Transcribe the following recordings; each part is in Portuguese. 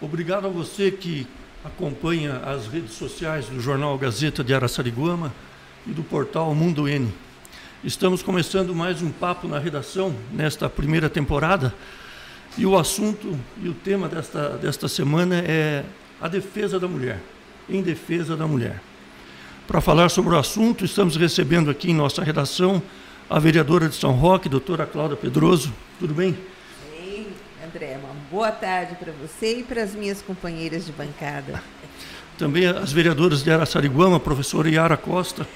Obrigado a você que acompanha as redes sociais do Jornal Gazeta de Araçariguama e do portal Mundo N. Estamos começando mais um Papo na Redação, nesta primeira temporada, e o assunto e o tema desta semana é a defesa da mulher, em defesa da mulher. Para falar sobre o assunto, estamos recebendo aqui em nossa redação a vereadora de São Roque, doutora Cláudia Pedroso. Tudo bem? Ei, André, uma boa tarde para você e para as minhas companheiras de bancada. Também as vereadoras de Araçariguama, a professora Yara Costa.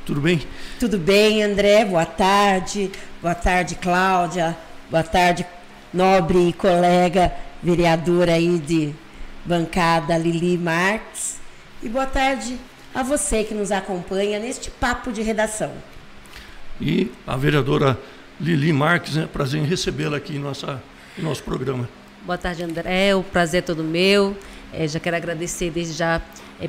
Tudo bem? Tudo bem, André. Boa tarde. Boa tarde, Cláudia. Boa tarde, nobre colega vereadora aí de bancada, Lili Marques. E boa tarde a você que nos acompanha neste papo de redação. E a vereadora Lili Marques, é prazer em recebê-la aqui em nosso programa. Boa tarde, André. O prazer é todo meu. Já quero agradecer desde já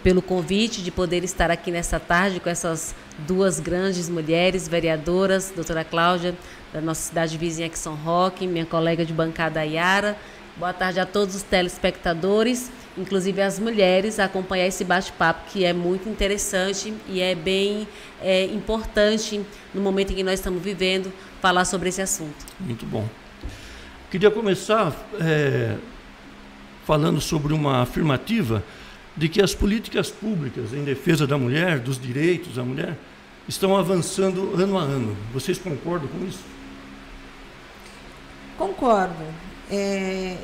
pelo convite de poder estar aqui nessa tarde com essas duas grandes mulheres vereadoras, doutora Cláudia, da nossa cidade vizinha aqui, São Roque, minha colega de bancada, Yara. Boa tarde a todos os telespectadores, inclusive as mulheres, a acompanhar esse bate-papo que é muito interessante e é bem importante no momento em que nós estamos vivendo, falar sobre esse assunto. Muito bom. Queria começar falando sobre uma afirmativa de que as políticas públicas em defesa da mulher, dos direitos da mulher, estão avançando ano a ano. Vocês concordam com isso? Concordo.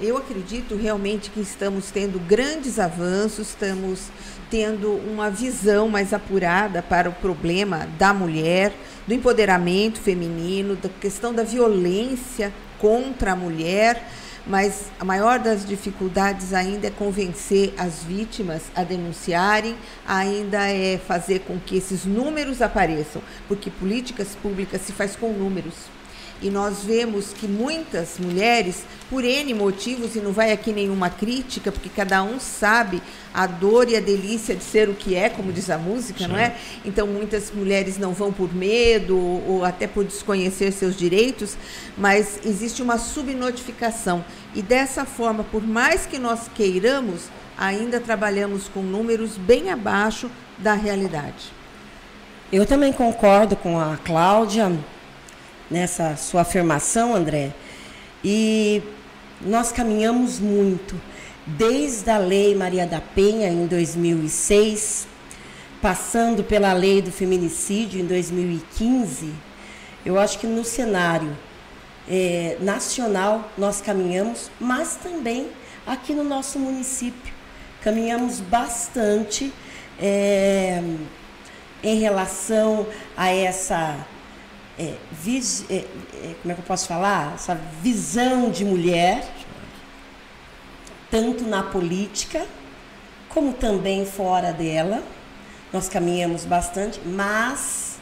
Eu acredito realmente que estamos tendo grandes avanços, estamos tendo uma visão mais apurada para o problema da mulher, do empoderamento feminino, da questão da violência contra a mulher, mas a maior das dificuldades ainda é convencer as vítimas a denunciarem, ainda é fazer com que esses números apareçam, porque políticas públicas se faz com números. E nós vemos que muitas mulheres, por N motivos, e não vai aqui nenhuma crítica, porque cada um sabe a dor e a delícia de ser o que é, como diz a música, sim, não é? Então, muitas mulheres não vão por medo ou até por desconhecer seus direitos, mas existe uma subnotificação. E dessa forma, por mais que nós queiramos, ainda trabalhamos com números bem abaixo da realidade. Eu também concordo com a Cláudia nessa sua afirmação, André, e nós caminhamos muito, desde a Lei Maria da Penha, em 2006, passando pela Lei do Feminicídio, em 2015, eu acho que no cenário nacional nós caminhamos, mas também aqui no nosso município, caminhamos bastante em relação a essa... como é que eu posso falar? Essa visão de mulher, tanto na política, como também fora dela. Nós caminhamos bastante, mas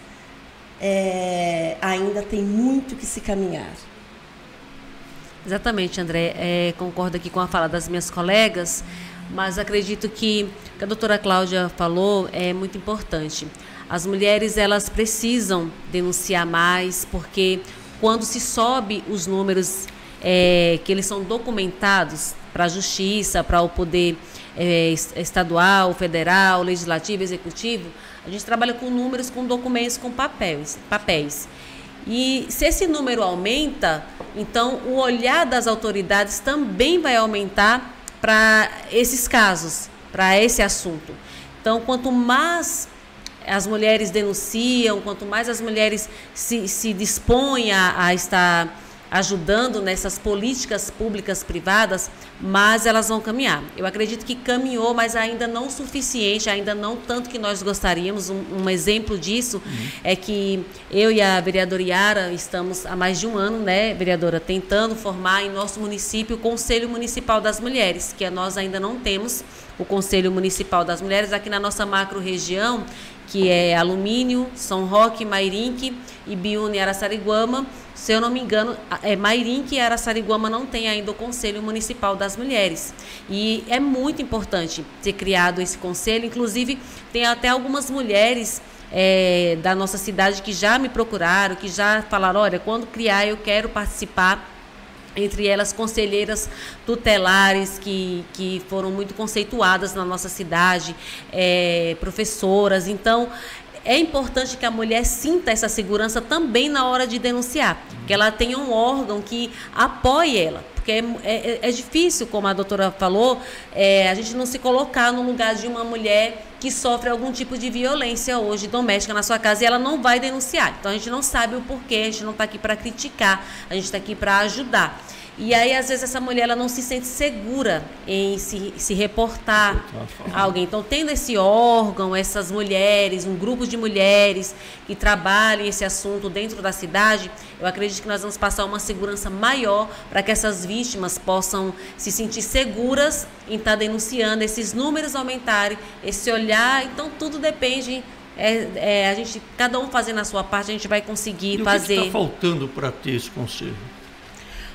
ainda tem muito que se caminhar. Exatamente, André. Concordo aqui com a fala das minhas colegas, mas acredito que o que a doutora Cláudia falou é muito importante. As mulheres, elas precisam denunciar mais, porque quando se sobe os números que eles são documentados para a justiça, para o poder estadual, federal, legislativo, executivo, a gente trabalha com números, com documentos, com papéis. E se esse número aumenta, então o olhar das autoridades também vai aumentar para esses casos, para esse assunto. Então, quanto mais as mulheres denunciam, quanto mais as mulheres se dispõem a estar ajudando nessas políticas públicas privadas, mais elas vão caminhar. Eu acredito que caminhou, mas ainda não o suficiente, ainda não tanto que nós gostaríamos. Um exemplo disso é que eu e a vereadora Yara estamos há mais de um ano, né, vereadora, tentando formar em nosso município o Conselho Municipal das Mulheres, que nós ainda não temos o Conselho Municipal das Mulheres aqui na nossa macro-região, que é Alumínio, São Roque, Mairinque, Ibiúna e Araçariguama. Se eu não me engano, Mairinque e Araçariguama não tem ainda o Conselho Municipal das Mulheres. E é muito importante ter criado esse conselho. Inclusive, tem até algumas mulheres da nossa cidade que já me procuraram, que já falaram, olha, quando criar eu quero participar entre elas conselheiras tutelares que foram muito conceituadas na nossa cidade, professoras. Então, é importante que a mulher sinta essa segurança também na hora de denunciar, que ela tenha um órgão que apoie ela, porque é difícil, como a doutora falou, a gente não se colocar no lugar de uma mulher que sofre algum tipo de violência hoje doméstica na sua casa e ela não vai denunciar. Então a gente não sabe o porquê, a gente não está aqui para criticar, a gente está aqui para ajudar. E aí, às vezes, essa mulher ela não se sente segura em se reportar a alguém. Então, tendo esse órgão, essas mulheres, um grupo de mulheres que trabalhem esse assunto dentro da cidade, eu acredito que nós vamos passar uma segurança maior para que essas vítimas possam se sentir seguras em estar denunciando, esses números aumentarem, esse olhar. Então, tudo depende. A gente, cada um fazendo a sua parte, a gente vai conseguir fazer. O que está faltando para ter esse conselho?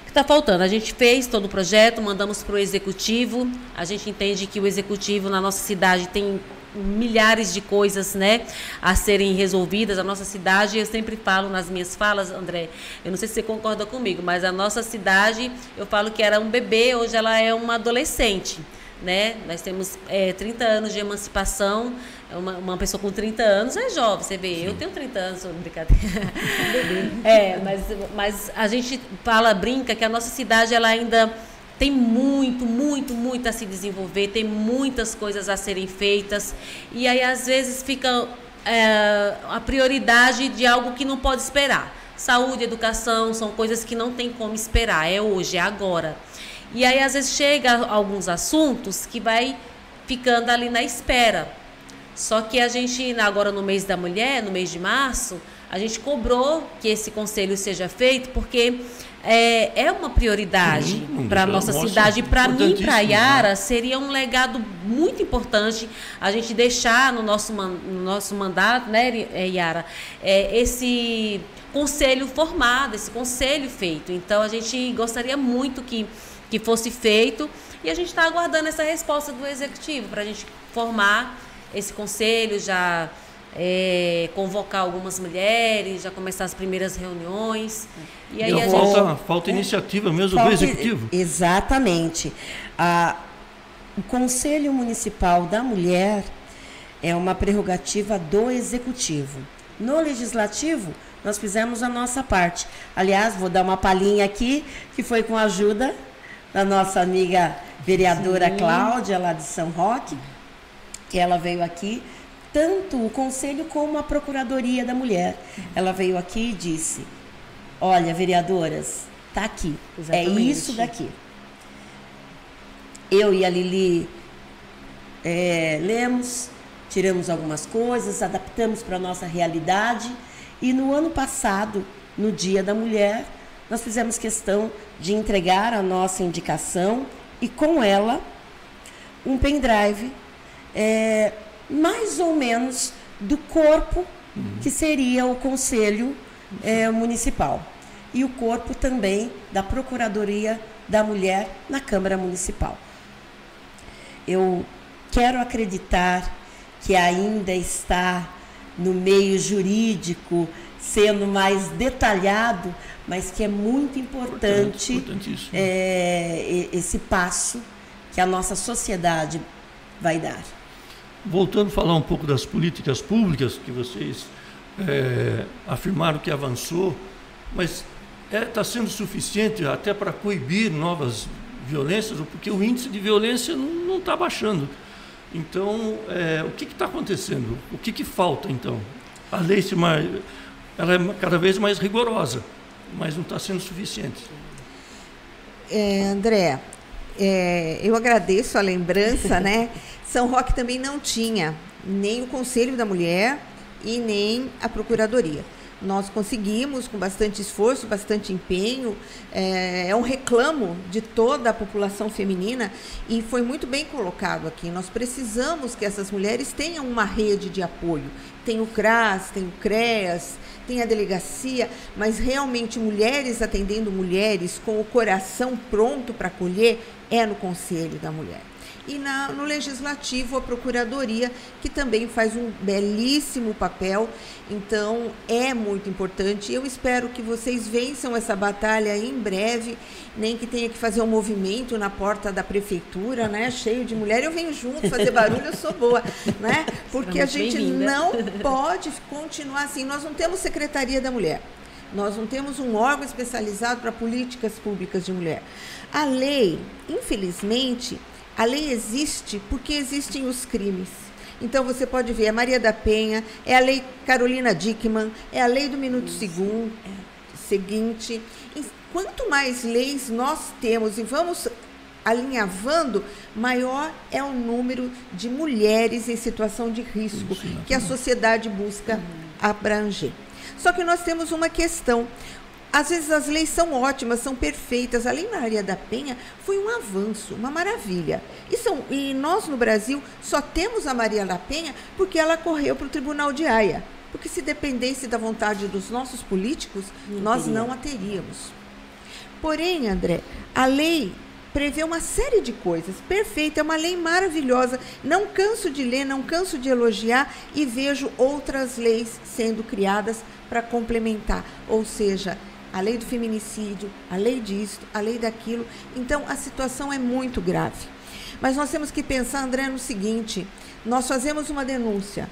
Está faltando. A gente fez todo o projeto, mandamos para o executivo. A gente entende que o executivo na nossa cidade tem milhares de coisas, né, a serem resolvidas. A nossa cidade, eu sempre falo nas minhas falas, André, eu não sei se você concorda comigo, mas a nossa cidade, eu falo que era um bebê, hoje ela é uma adolescente, né? Nós temos 30 anos de emancipação. Uma pessoa com 30 anos é jovem, você vê. Sim. Eu tenho 30 anos, sou brincadeira. Mas a gente brinca que a nossa cidade ela ainda tem muito a se desenvolver, tem muitas coisas a serem feitas. E aí, às vezes, fica a prioridade de algo que não pode esperar. Saúde, educação, são coisas que não tem como esperar, é hoje, é agora. E aí, às vezes, chega alguns assuntos que vai ficando ali na espera. Só que a gente, agora no mês da mulher, no mês de março, a gente cobrou que esse conselho seja feito, porque é uma prioridade para a nossa cidade. E para mim, para a Yara, seria um legado muito importante a gente deixar no nosso mandato, né, Yara, esse conselho formado, esse conselho feito. Então, a gente gostaria muito que fosse feito, e a gente está aguardando essa resposta do executivo para a gente formar esse conselho, já convocar algumas mulheres, já começar as primeiras reuniões. E aí falta iniciativa mesmo do executivo. Exatamente. O Conselho Municipal da Mulher é uma prerrogativa do executivo. No legislativo, nós fizemos a nossa parte. Aliás, vou dar uma palhinha aqui, que foi com a ajuda da nossa amiga vereadora Cláudia, lá de São Roque, que ela veio aqui, tanto o Conselho como a Procuradoria da Mulher. Ela veio aqui e disse, olha, vereadoras, está aqui, exatamente. É isso daqui. Eu e a Lili lemos, tiramos algumas coisas, adaptamos para a nossa realidade, e no ano passado, no Dia da Mulher, nós fizemos questão de entregar a nossa indicação e com ela um pendrive mais ou menos do corpo que seria o Conselho Municipal e o corpo também da Procuradoria da Mulher na Câmara Municipal. Eu quero acreditar que ainda está no meio jurídico sendo mais detalhado, mas que é muito importante esse passo que a nossa sociedade vai dar. Voltando a falar um pouco das políticas públicas que vocês afirmaram que avançou, mas está sendo suficiente até para coibir novas violências, porque o índice de violência não está baixando. Então, o que está acontecendo? O que falta, então? A lei ela é cada vez mais rigorosa, mas não está sendo suficiente. André, eu agradeço a lembrança, né? São Roque também não tinha nem o Conselho da Mulher e nem a Procuradoria. Nós conseguimos, com bastante esforço, bastante empenho, é um reclamo de toda a população feminina e foi muito bem colocado aqui. Nós precisamos que essas mulheres tenham uma rede de apoio. Tem o CRAS, tem o CREAS, tem a delegacia, mas realmente mulheres atendendo mulheres com o coração pronto para acolher é no Conselho da Mulher. e no Legislativo a Procuradoria, que também faz um belíssimo papel. Então, é muito importante. Eu espero que vocês vençam essa batalha em breve, nem que tenha que fazer um movimento na porta da prefeitura, né? Cheio de mulher. Eu venho junto fazer barulho, eu sou boa, né? Porque a gente não pode continuar assim. Nós não temos Secretaria da Mulher. Nós não temos um órgão especializado para políticas públicas de mulher. A lei, infelizmente, a lei existe porque existem os crimes. Então, você pode ver, a Maria da Penha, é a lei Carolina Dickmann, é a lei do minuto seguinte. E quanto mais leis nós temos e vamos alinhavando, maior é o número de mulheres em situação de risco que a sociedade busca abranger. Só que nós temos uma questão. Às vezes as leis são ótimas, são perfeitas. A Lei Maria da Penha foi um avanço, uma maravilha. E nós no Brasil só temos a Maria da Penha porque ela correu para o Tribunal de Haia. Porque se dependesse da vontade dos nossos políticos, nós não a teríamos. Porém, André, a lei prevê uma série de coisas. Perfeita, é uma lei maravilhosa. Não canso de ler, não canso de elogiar e vejo outras leis sendo criadas para complementar. Ou seja, a lei do feminicídio, a lei disso, a lei daquilo. Então, a situação é muito grave. Mas nós temos que pensar, André, no seguinte: nós fazemos uma denúncia.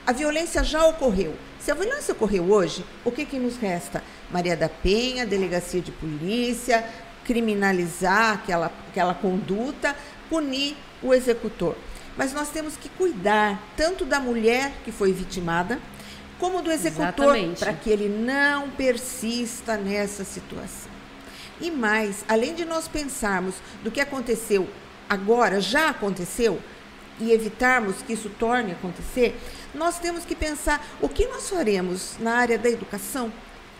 A violência já ocorreu. Se a violência ocorreu hoje, o que nos resta? Maria da Penha, delegacia de polícia, criminalizar aquela conduta, punir o executor. Mas nós temos que cuidar tanto da mulher que foi vitimada, como do executor, para que ele não persista nessa situação. E mais, além de nós pensarmos do que aconteceu agora, já aconteceu, e evitarmos que isso torne a acontecer, nós temos que pensar o que nós faremos na área da educação,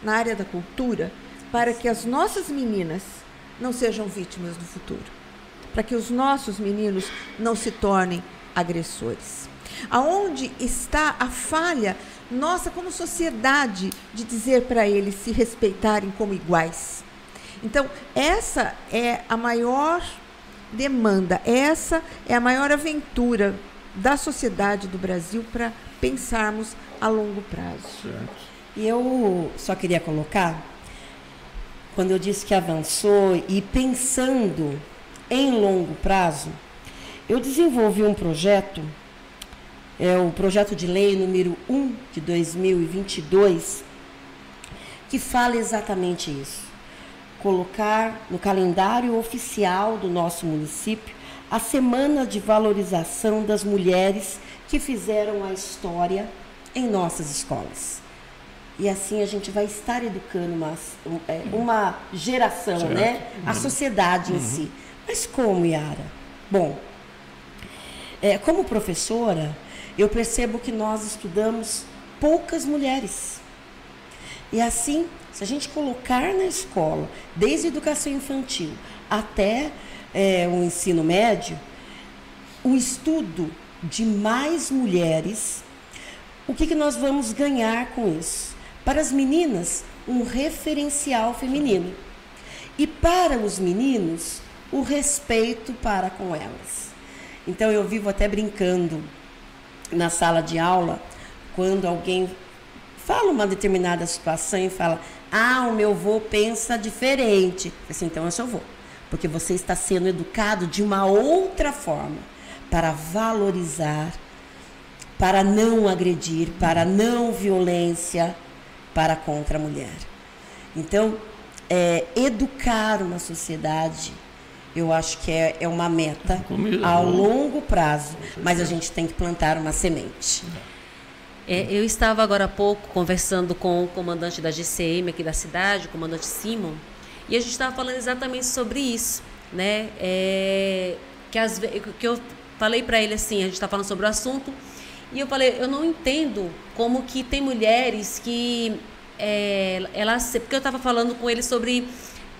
na área da cultura, para que as nossas meninas não sejam vítimas do futuro, para que os nossos meninos não se tornem agressores. Aonde está a falha nossa como sociedade de dizer para eles se respeitarem como iguais? Então, essa é a maior demanda, essa é a maior aventura da sociedade do Brasil para pensarmos a longo prazo. Certo. E eu só queria colocar, quando eu disse que avançou e pensando em longo prazo, eu desenvolvi um projeto, o projeto de lei número 1 de 2022, que fala exatamente isso. Colocar no calendário oficial do nosso município a Semana de Valorização das Mulheres que fizeram a história em nossas escolas. E assim a gente vai estar educando uma geração, certo, né? A sociedade em si. Mas como, Yara? Bom, como professora, eu percebo que nós estudamos poucas mulheres. E assim, se a gente colocar na escola, desde a educação infantil até o ensino médio, o estudo de mais mulheres, o que nós vamos ganhar com isso? Para as meninas, um referencial feminino. E para os meninos, o respeito para com elas. Então, eu vivo até brincando na sala de aula, quando alguém fala uma determinada situação e fala: o meu avô pensa diferente. Assim, então, eu sou avô. Porque você está sendo educado de uma outra forma, para valorizar, para não agredir, para não violência, para contra a mulher. Então, educar uma sociedade, eu acho que é uma meta ao longo prazo, mas a gente tem que plantar uma semente. Eu estava agora há pouco conversando com o comandante da GCM aqui da cidade, o comandante Simon, e a gente estava falando exatamente sobre isso, né? Que eu falei para ele assim, a gente está falando sobre o assunto, e eu falei, eu não entendo como que tem mulheres que porque eu estava falando com ele sobre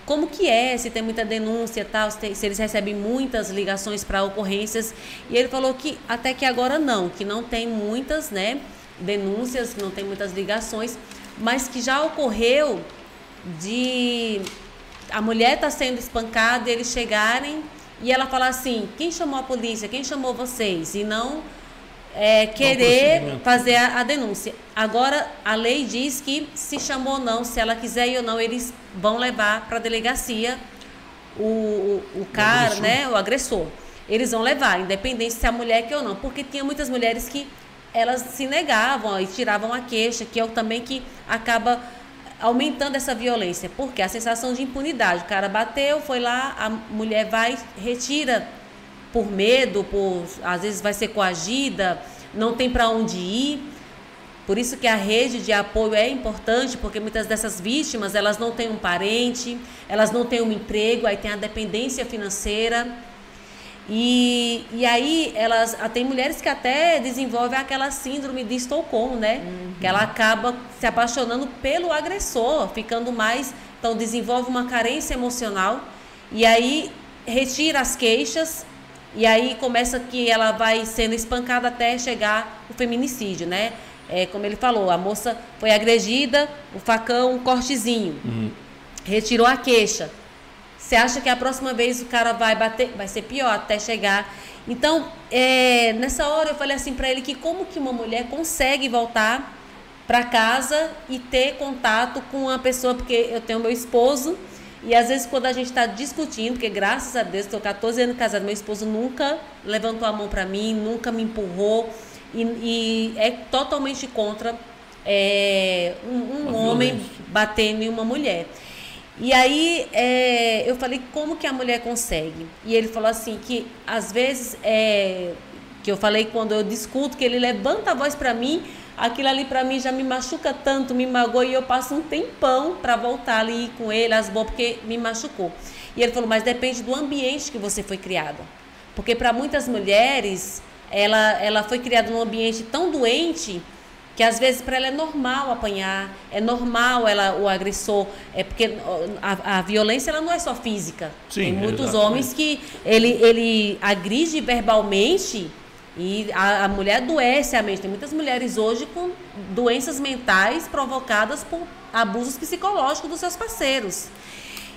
como que se tem muita denúncia e tal, se eles recebem muitas ligações para ocorrências, e ele falou que até que agora não, que não tem muitas, né, denúncias, que não tem muitas ligações, mas que já ocorreu de a mulher estar sendo espancada e eles chegarem e ela falar assim, quem chamou a polícia, quem chamou vocês, e não querer fazer a denúncia. Agora, a lei diz que se chamou ou não, se ela quiser ir ou não, eles vão levar para a delegacia o cara, né, o agressor. Eles vão levar, independente se a mulher quer ou não, porque tinha muitas mulheres que elas se negavam e tiravam a queixa, que é o também que acaba aumentando essa violência, porque a sensação de impunidade, o cara bateu, foi lá, a mulher vai, retira por medo, às vezes vai ser coagida, não tem para onde ir. Por isso que a rede de apoio é importante, porque muitas dessas vítimas, elas não têm um parente, elas não têm um emprego, aí tem a dependência financeira. E aí tem mulheres que até desenvolvem aquela síndrome de Estocolmo, né? Que ela acaba se apaixonando pelo agressor, ficando mais, então desenvolve uma carência emocional e aí retira as queixas e aí começa que ela vai sendo espancada até chegar o feminicídio, né? Como ele falou, a moça foi agredida, o facão, um cortezinho, retirou a queixa. Você acha que a próxima vez o cara vai bater? Vai ser pior até chegar. Então, nessa hora eu falei assim para ele que como que uma mulher consegue voltar para casa e ter contato com uma pessoa, porque eu tenho meu esposo e às vezes quando a gente está discutindo, porque graças a Deus estou 14 anos casada, meu esposo nunca levantou a mão para mim, nunca me empurrou e é totalmente contra um homem batendo em uma mulher. E aí eu falei, como que a mulher consegue? E ele falou assim, que às vezes, que eu falei quando eu discuto, que ele levanta a voz para mim, aquilo ali para mim já me machuca tanto, me magoa, e eu passo um tempão para voltar ali com ele, porque me machucou. E ele falou, mas depende do ambiente que você foi criada. Porque para muitas mulheres, ela foi criada num ambiente tão doente, que às vezes para ela é normal apanhar, é normal o agressor, porque a violência ela não é só física. Sim, tem muitos homens que ele agride verbalmente e a mulher adoece a mente. Tem muitas mulheres hoje com doenças mentais provocadas por abusos psicológicos dos seus parceiros.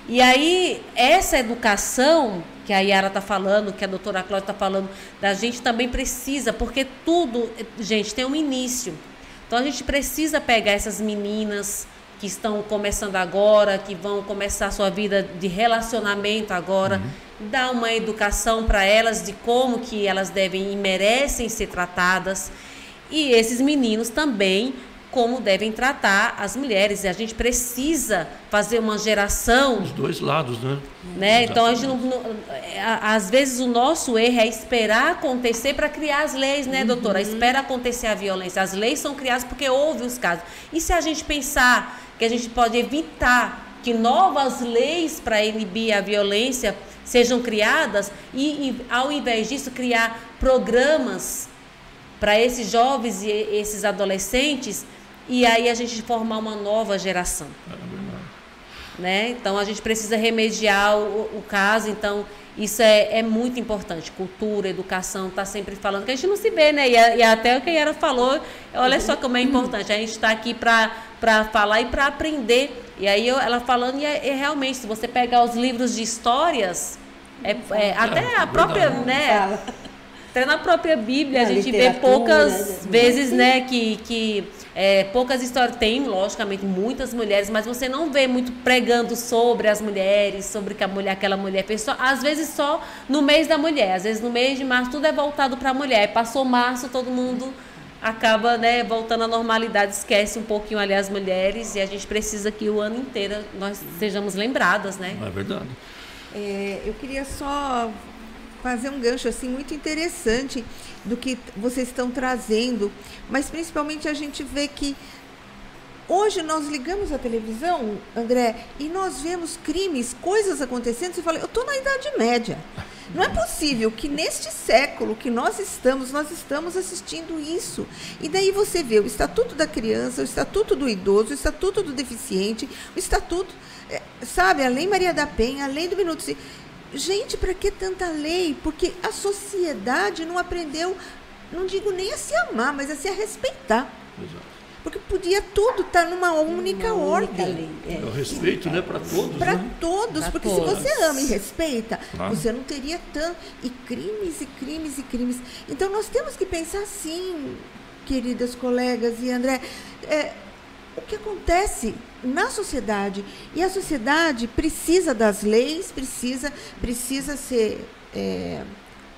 E aí, essa educação que a Yara está falando, que a doutora Cláudia está falando, da gente também precisa, porque tudo, gente, tem um início. Então, a gente precisa pegar essas meninas que estão começando agora, que vão começar a sua vida de relacionamento agora, dar uma educação para elas de como que elas devem e merecem ser tratadas. E esses meninos também, como devem tratar as mulheres. E a gente precisa fazer uma geração... Os dois lados, né? Então, a gente às vezes o nosso erro é esperar acontecer para criar as leis, né, doutora? Espera acontecer a violência. As leis são criadas porque houve os casos. E se a gente pensar que a gente pode evitar que novas leis para inibir a violência sejam criadas e, ao invés disso, criar programas para esses jovens e esses adolescentes, e aí a gente formar uma nova geração. Né? Então, a gente precisa remediar o caso. Então, isso é muito importante. Cultura, educação, está sempre falando, que a gente não se vê, né? E até o que a Yara falou, olha só como é importante. A gente está aqui para falar e para aprender. E aí, ela falando, e realmente, se você pegar os livros de histórias, até a própria, né? Até na própria Bíblia, a gente vê poucas vezes, né, que poucas histórias. Tem, logicamente, muitas mulheres, mas você não vê muito pregando sobre as mulheres, sobre que aquela mulher fez. Às vezes só no mês da mulher, às vezes no mês de março, tudo é voltado para a mulher. Passou março, todo mundo acaba, né, voltando à normalidade, esquece um pouquinho ali as mulheres, e a gente precisa que o ano inteiro nós sejamos lembradas, né? É verdade. Eu queria só fazer um gancho assim muito interessante do que vocês estão trazendo, mas principalmente a gente vê que hoje nós ligamos a televisão, André, e nós vemos crimes, coisas acontecendo, você fala, eu estou na Idade Média. Não é possível que neste século que nós estamos assistindo isso. E daí você vê o Estatuto da Criança, o Estatuto do Idoso, o Estatuto do Deficiente, o Estatuto, sabe, a Lei Maria da Penha, a Lei do Minuto. Gente, para que tanta lei? Porque a sociedade não aprendeu, não digo nem a se amar, mas a se respeitar. Exato. Porque podia tudo estar numa única ordem. É o respeito, né, para todos. Para né? todos, Pra porque todos. se você ama e respeita, Claro. você não teria tanto. E crimes, e crimes, e crimes. Então nós temos que pensar assim, queridas colegas e André, o que acontece na sociedade. E a sociedade precisa das leis, precisa ser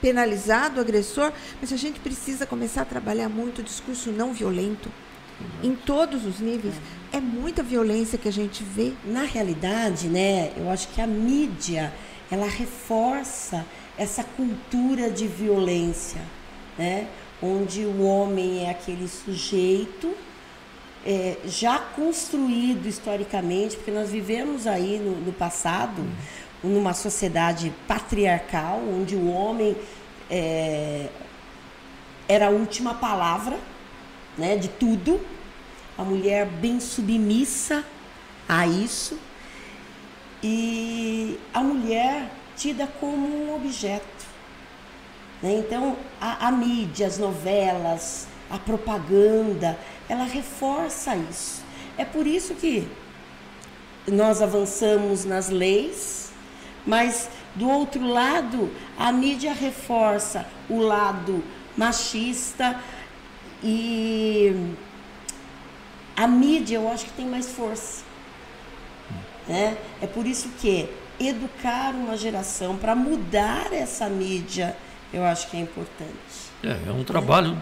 penalizado o agressor, mas a gente precisa começar a trabalhar muito o discurso não violento. Em todos os níveis. É muita violência que a gente vê. Na realidade, né, eu acho que a mídia, ela reforça essa cultura de violência, né, onde o homem é aquele sujeito já construído historicamente, porque nós vivemos aí no passado, numa sociedade patriarcal, onde o homem era a última palavra, né, de tudo, a mulher bem submissa a isso, e a mulher tida como um objeto, né? Então a mídia, as novelas, a propaganda, ela reforça isso. É por isso que nós avançamos nas leis, mas do outro lado a mídia reforça o lado machista. E a mídia, eu acho que tem mais força, né? É por isso que educar uma geração para mudar essa mídia, eu acho que é importante. É um trabalho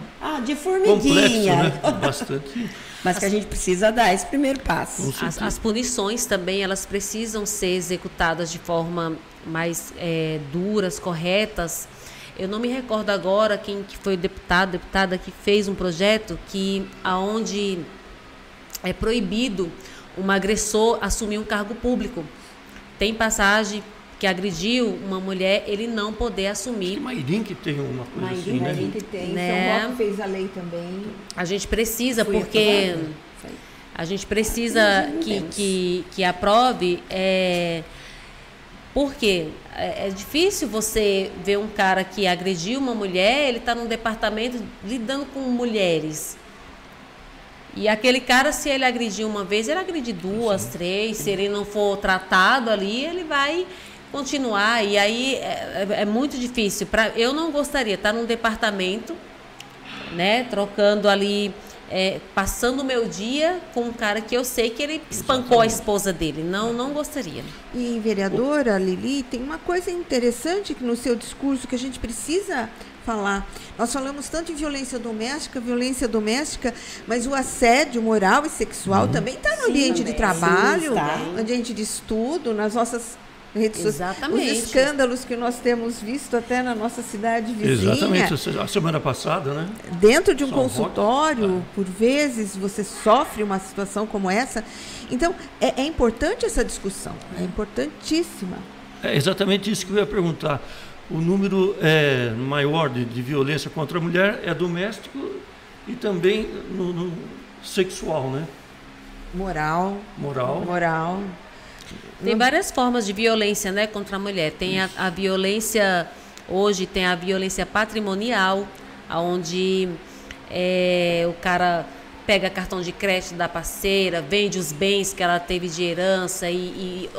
de complexo, formiguinha, né? Bastante. mas que a gente precisa dar esse primeiro passo. As punições também, elas precisam ser executadas de forma mais duras, corretas. Eu não me recordo agora quem que foi o deputada que fez um projeto aonde é proibido um agressor assumir um cargo público. Tem passagem que agrediu uma mulher, ele não poder assumir. Tem Mairim que tem uma coisa assim, né? que tem. Né? São Roque fez a lei também. A gente precisa, Foi porque aprovado? a gente precisa que aprove. Porque é difícil você ver um cara que agrediu uma mulher, ele está num departamento lidando com mulheres. E aquele cara, se ele agredir uma vez, ele agride duas, três. Se ele não for tratado ali, ele vai continuar. E aí é muito difícil. Eu não gostaria de estar num departamento, né, trocando ali, passando o meu dia com um cara que eu sei que ele espancou a esposa dele. Não gostaria. E, vereadora Lili, tem uma coisa interessante que no seu discurso que a gente precisa falar. Nós falamos tanto em violência doméstica, mas o assédio moral e sexual também está no ambiente de trabalho, no ambiente de estudo, nas nossas redes sociais. Os escândalos que nós temos visto até na nossa cidade vizinha. Exatamente, a semana passada, né? Dentro de um consultório, por vezes, você sofre uma situação como essa. Então, é importante essa discussão, é importantíssima. É exatamente isso que eu ia perguntar. O número maior de violência contra a mulher é doméstico e também no sexual, né? Moral. Tem várias formas de violência, né, contra a mulher. Tem a violência, hoje tem a violência patrimonial, onde o cara pega cartão de crédito da parceira, vende os bens que ela teve de herança e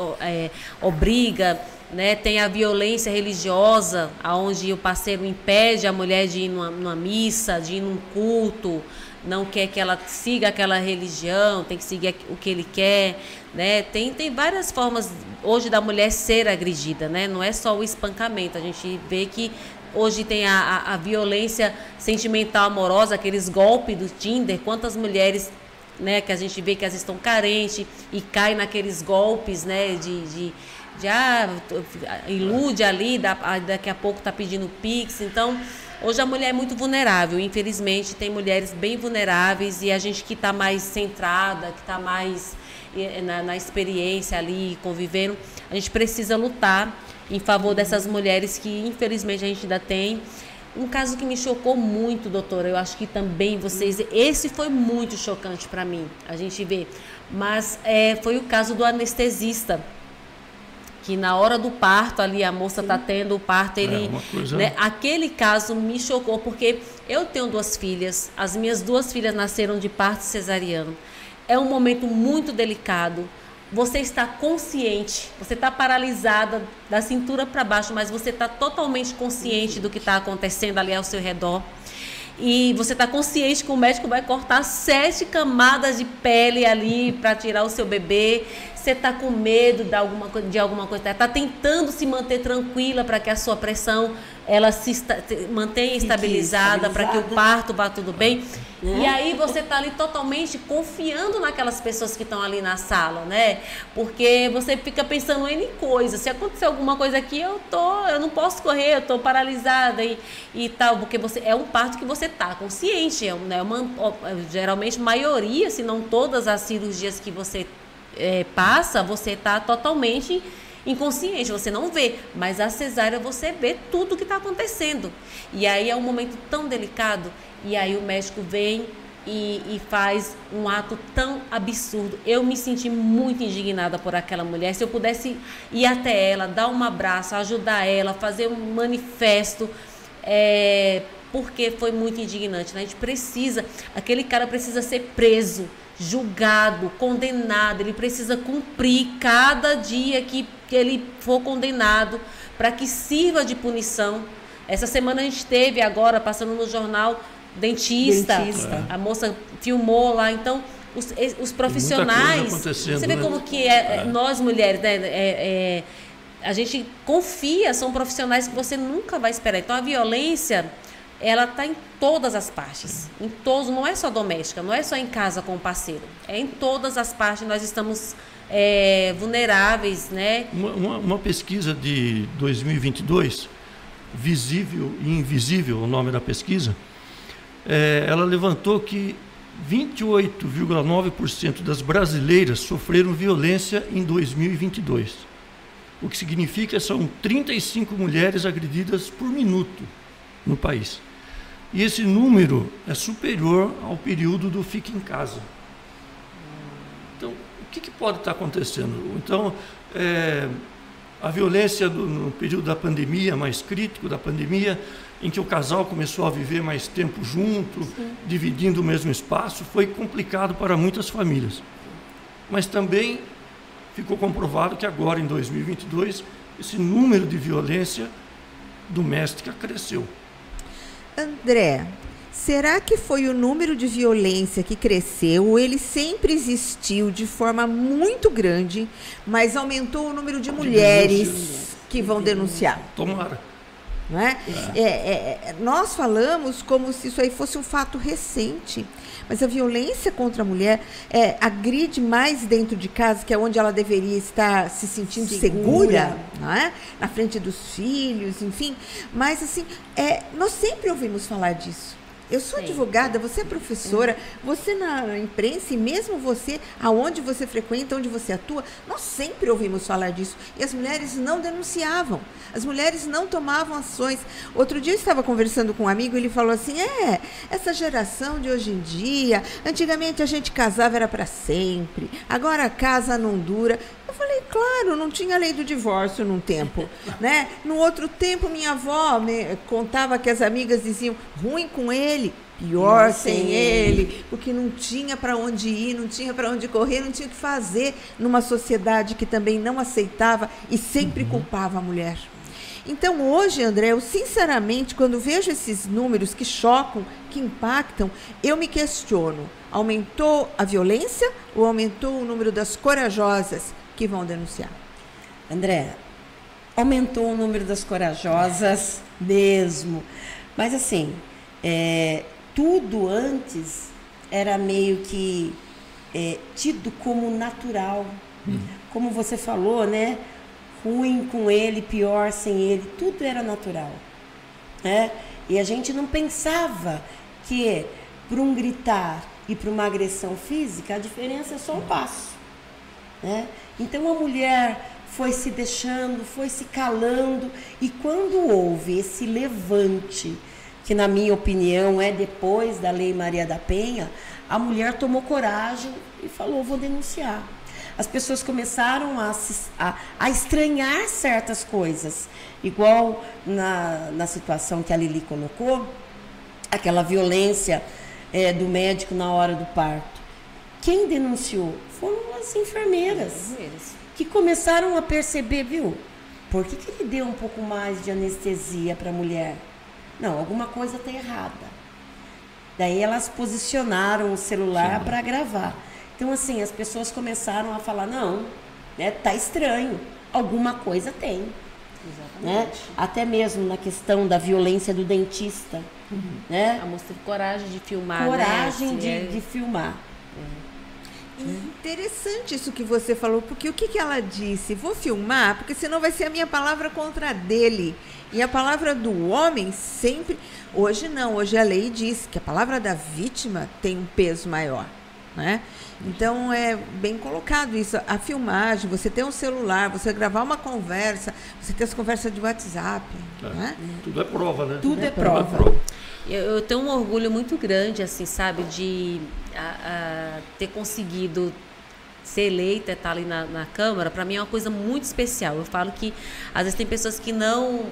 obriga, né? Tem a violência religiosa, onde o parceiro impede a mulher de ir numa missa, de ir num culto, não quer que ela siga aquela religião, tem que seguir o que ele quer, né? Tem várias formas hoje da mulher ser agredida, né? Não é só o espancamento, a gente vê que hoje tem a violência sentimental amorosa, aqueles golpes do Tinder, quantas mulheres, né, que a gente vê que elas estão carentes e caem naqueles golpes, né, ilude ali, daqui a pouco está pedindo Pix. Então, hoje a mulher é muito vulnerável, infelizmente tem mulheres bem vulneráveis e a gente que está mais centrada, que está mais na experiência ali, convivendo, a gente precisa lutar em favor dessas mulheres que infelizmente a gente ainda tem. Um caso que me chocou muito, doutora, eu acho que também vocês, esse foi muito chocante para mim, a gente vê, mas foi o caso do anestesista, que na hora do parto ali, a moça está tendo o parto, ele, né, aquele caso me chocou, porque eu tenho 2 filhas, as minhas 2 filhas nasceram de parto cesariano. É um momento muito delicado. Você está consciente, você está paralisada da cintura para baixo, mas você está totalmente consciente do que está acontecendo ali ao seu redor. E você está consciente que o médico vai cortar 7 camadas de pele ali para tirar o seu bebê. Você está com medo de alguma coisa. Está tentando se manter tranquila para que a sua pressão ela se mantenha estabilizada, para que o parto vá tudo bem. E aí você está ali totalmente confiando naquelas pessoas que estão ali na sala, né? Porque você fica pensando em coisas. Se acontecer alguma coisa aqui, eu não posso correr, eu estou paralisada e tal, porque é um parto que você está consciente. Né? Geralmente, maioria, se não todas as cirurgias que você passa, você está totalmente inconsciente, você não vê, mas a cesárea você vê tudo que está acontecendo. E aí é um momento tão delicado, e aí o médico vem e faz um ato tão absurdo. Eu me senti muito indignada por aquela mulher. Se eu pudesse ir até ela, dar um abraço, ajudar ela, fazer um manifesto, porque foi muito indignante, né? A gente precisa, aquele cara precisa ser preso, julgado, condenado, ele precisa cumprir cada dia que ele for condenado, para que sirva de punição. Essa semana a gente teve agora, passando no jornal, dentista. A moça filmou lá, então os profissionais, você vê como que nós mulheres, né, a gente confia, são profissionais que você nunca vai esperar. Então a violência, ela está em todas as partes, em todos, não é só doméstica, não é só em casa com o parceiro, é em todas as partes. Nós estamos vulneráveis, né? Uma pesquisa de 2022, Visível e Invisível, o nome da pesquisa, ela levantou que 28,9% das brasileiras sofreram violência em 2022, o que significa que são 35 mulheres agredidas por minuto no país. E esse número é superior ao período do Fique em Casa. Então, o que pode estar acontecendo? Então, a violência no período da pandemia, mais crítico da pandemia, em que o casal começou a viver mais tempo junto, dividindo o mesmo espaço, foi complicado para muitas famílias. Mas também ficou comprovado que agora, em 2022, esse número de violência doméstica cresceu. André, será que foi o número de violência que cresceu, ou ele sempre existiu de forma muito grande, mas aumentou o número de mulheres que vão denunciar? Tomara. Não é? Nós falamos como se isso aí fosse um fato recente, mas a violência contra a mulher agride mais dentro de casa, que é onde ela deveria estar se sentindo segura, não é? Na frente dos filhos, enfim. Mas, assim, nós sempre ouvimos falar disso. Eu sou advogada, você é professora, você na imprensa, e mesmo você, aonde você frequenta, onde você atua, nós sempre ouvimos falar disso. E as mulheres não denunciavam, as mulheres não tomavam ações. Outro dia eu estava conversando com um amigo, ele falou assim, essa geração de hoje em dia, antigamente a gente casava era para sempre, agora a casa não dura. Eu falei, claro, não tinha lei do divórcio num tempo, né? No outro tempo, minha avó me contava que as amigas diziam, ruim com ele, pior sem ele, porque não tinha para onde ir, não tinha para onde correr, não tinha o que fazer numa sociedade que também não aceitava e sempre culpava a mulher. Então, hoje, André, eu sinceramente, quando vejo esses números que chocam, que impactam, eu me questiono, aumentou a violência ou aumentou o número das corajosas que vão denunciar? André, aumentou o número das corajosas mesmo, mas assim, tudo antes era meio que tido como natural, como você falou, né? Ruim com ele, pior sem ele, tudo era natural, né? E a gente não pensava que para um gritar e para uma agressão física a diferença é só um passo, né? Então a mulher foi se deixando, foi se calando, e quando houve esse levante, que na minha opinião é depois da Lei Maria da Penha, a mulher tomou coragem e falou, vou denunciar. as pessoas começaram a estranhar certas coisas. Igual na situação que a Lili colocou, aquela violência do médico na hora do parto. Quem denunciou? Foram as enfermeiras, que começaram a perceber, viu? Por que ele deu um pouco mais de anestesia para a mulher? Não, alguma coisa está errada. Daí elas posicionaram o celular para gravar. Então, assim, as pessoas começaram a falar, não, né, tá estranho, alguma coisa tem. Exatamente. Né? Até mesmo na questão da violência do dentista. Né? A moça teve coragem de filmar. Coragem né? de filmar. Interessante isso que você falou, porque o que ela disse? Vou filmar, porque senão vai ser a minha palavra contra a dele. E a palavra do homem sempre... Hoje não, hoje a lei diz que a palavra da vítima tem um peso maior, né? Então, é bem colocado isso. A filmagem, você ter um celular, você gravar uma conversa, você ter as conversas de WhatsApp. Né? Tudo é prova, né? Tudo é prova. Eu tenho um orgulho muito grande, assim, sabe, de ter conseguido ser eleita, estar ali na Câmara. Para mim é uma coisa muito especial. Eu falo que, às vezes, tem pessoas que não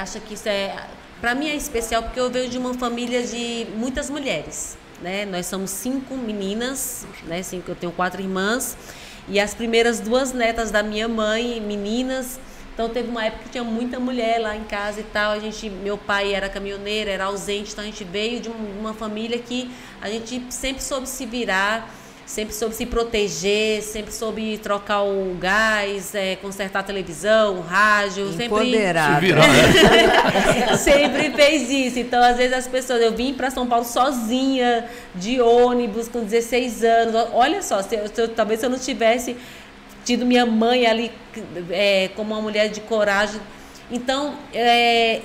acham que isso é... Para mim é especial porque eu venho de uma família de muitas mulheres. Né? Nós somos 5 meninas, né? Eu tenho 4 irmãs e as primeiras 2 netas da minha mãe, meninas. Então teve uma época que tinha muita mulher lá em casa e tal. Meu pai era caminhoneiro, era ausente, então a gente veio de uma família que a gente sempre soube se virar, sempre soube se proteger, sempre soube trocar o gás, consertar a televisão, o rádio, empoderado. Sempre fez isso. Então, às vezes as pessoas, eu vim para São Paulo sozinha, de ônibus, com 16 anos. Olha só, talvez se eu não tivesse tido minha mãe ali como uma mulher de coragem. Então,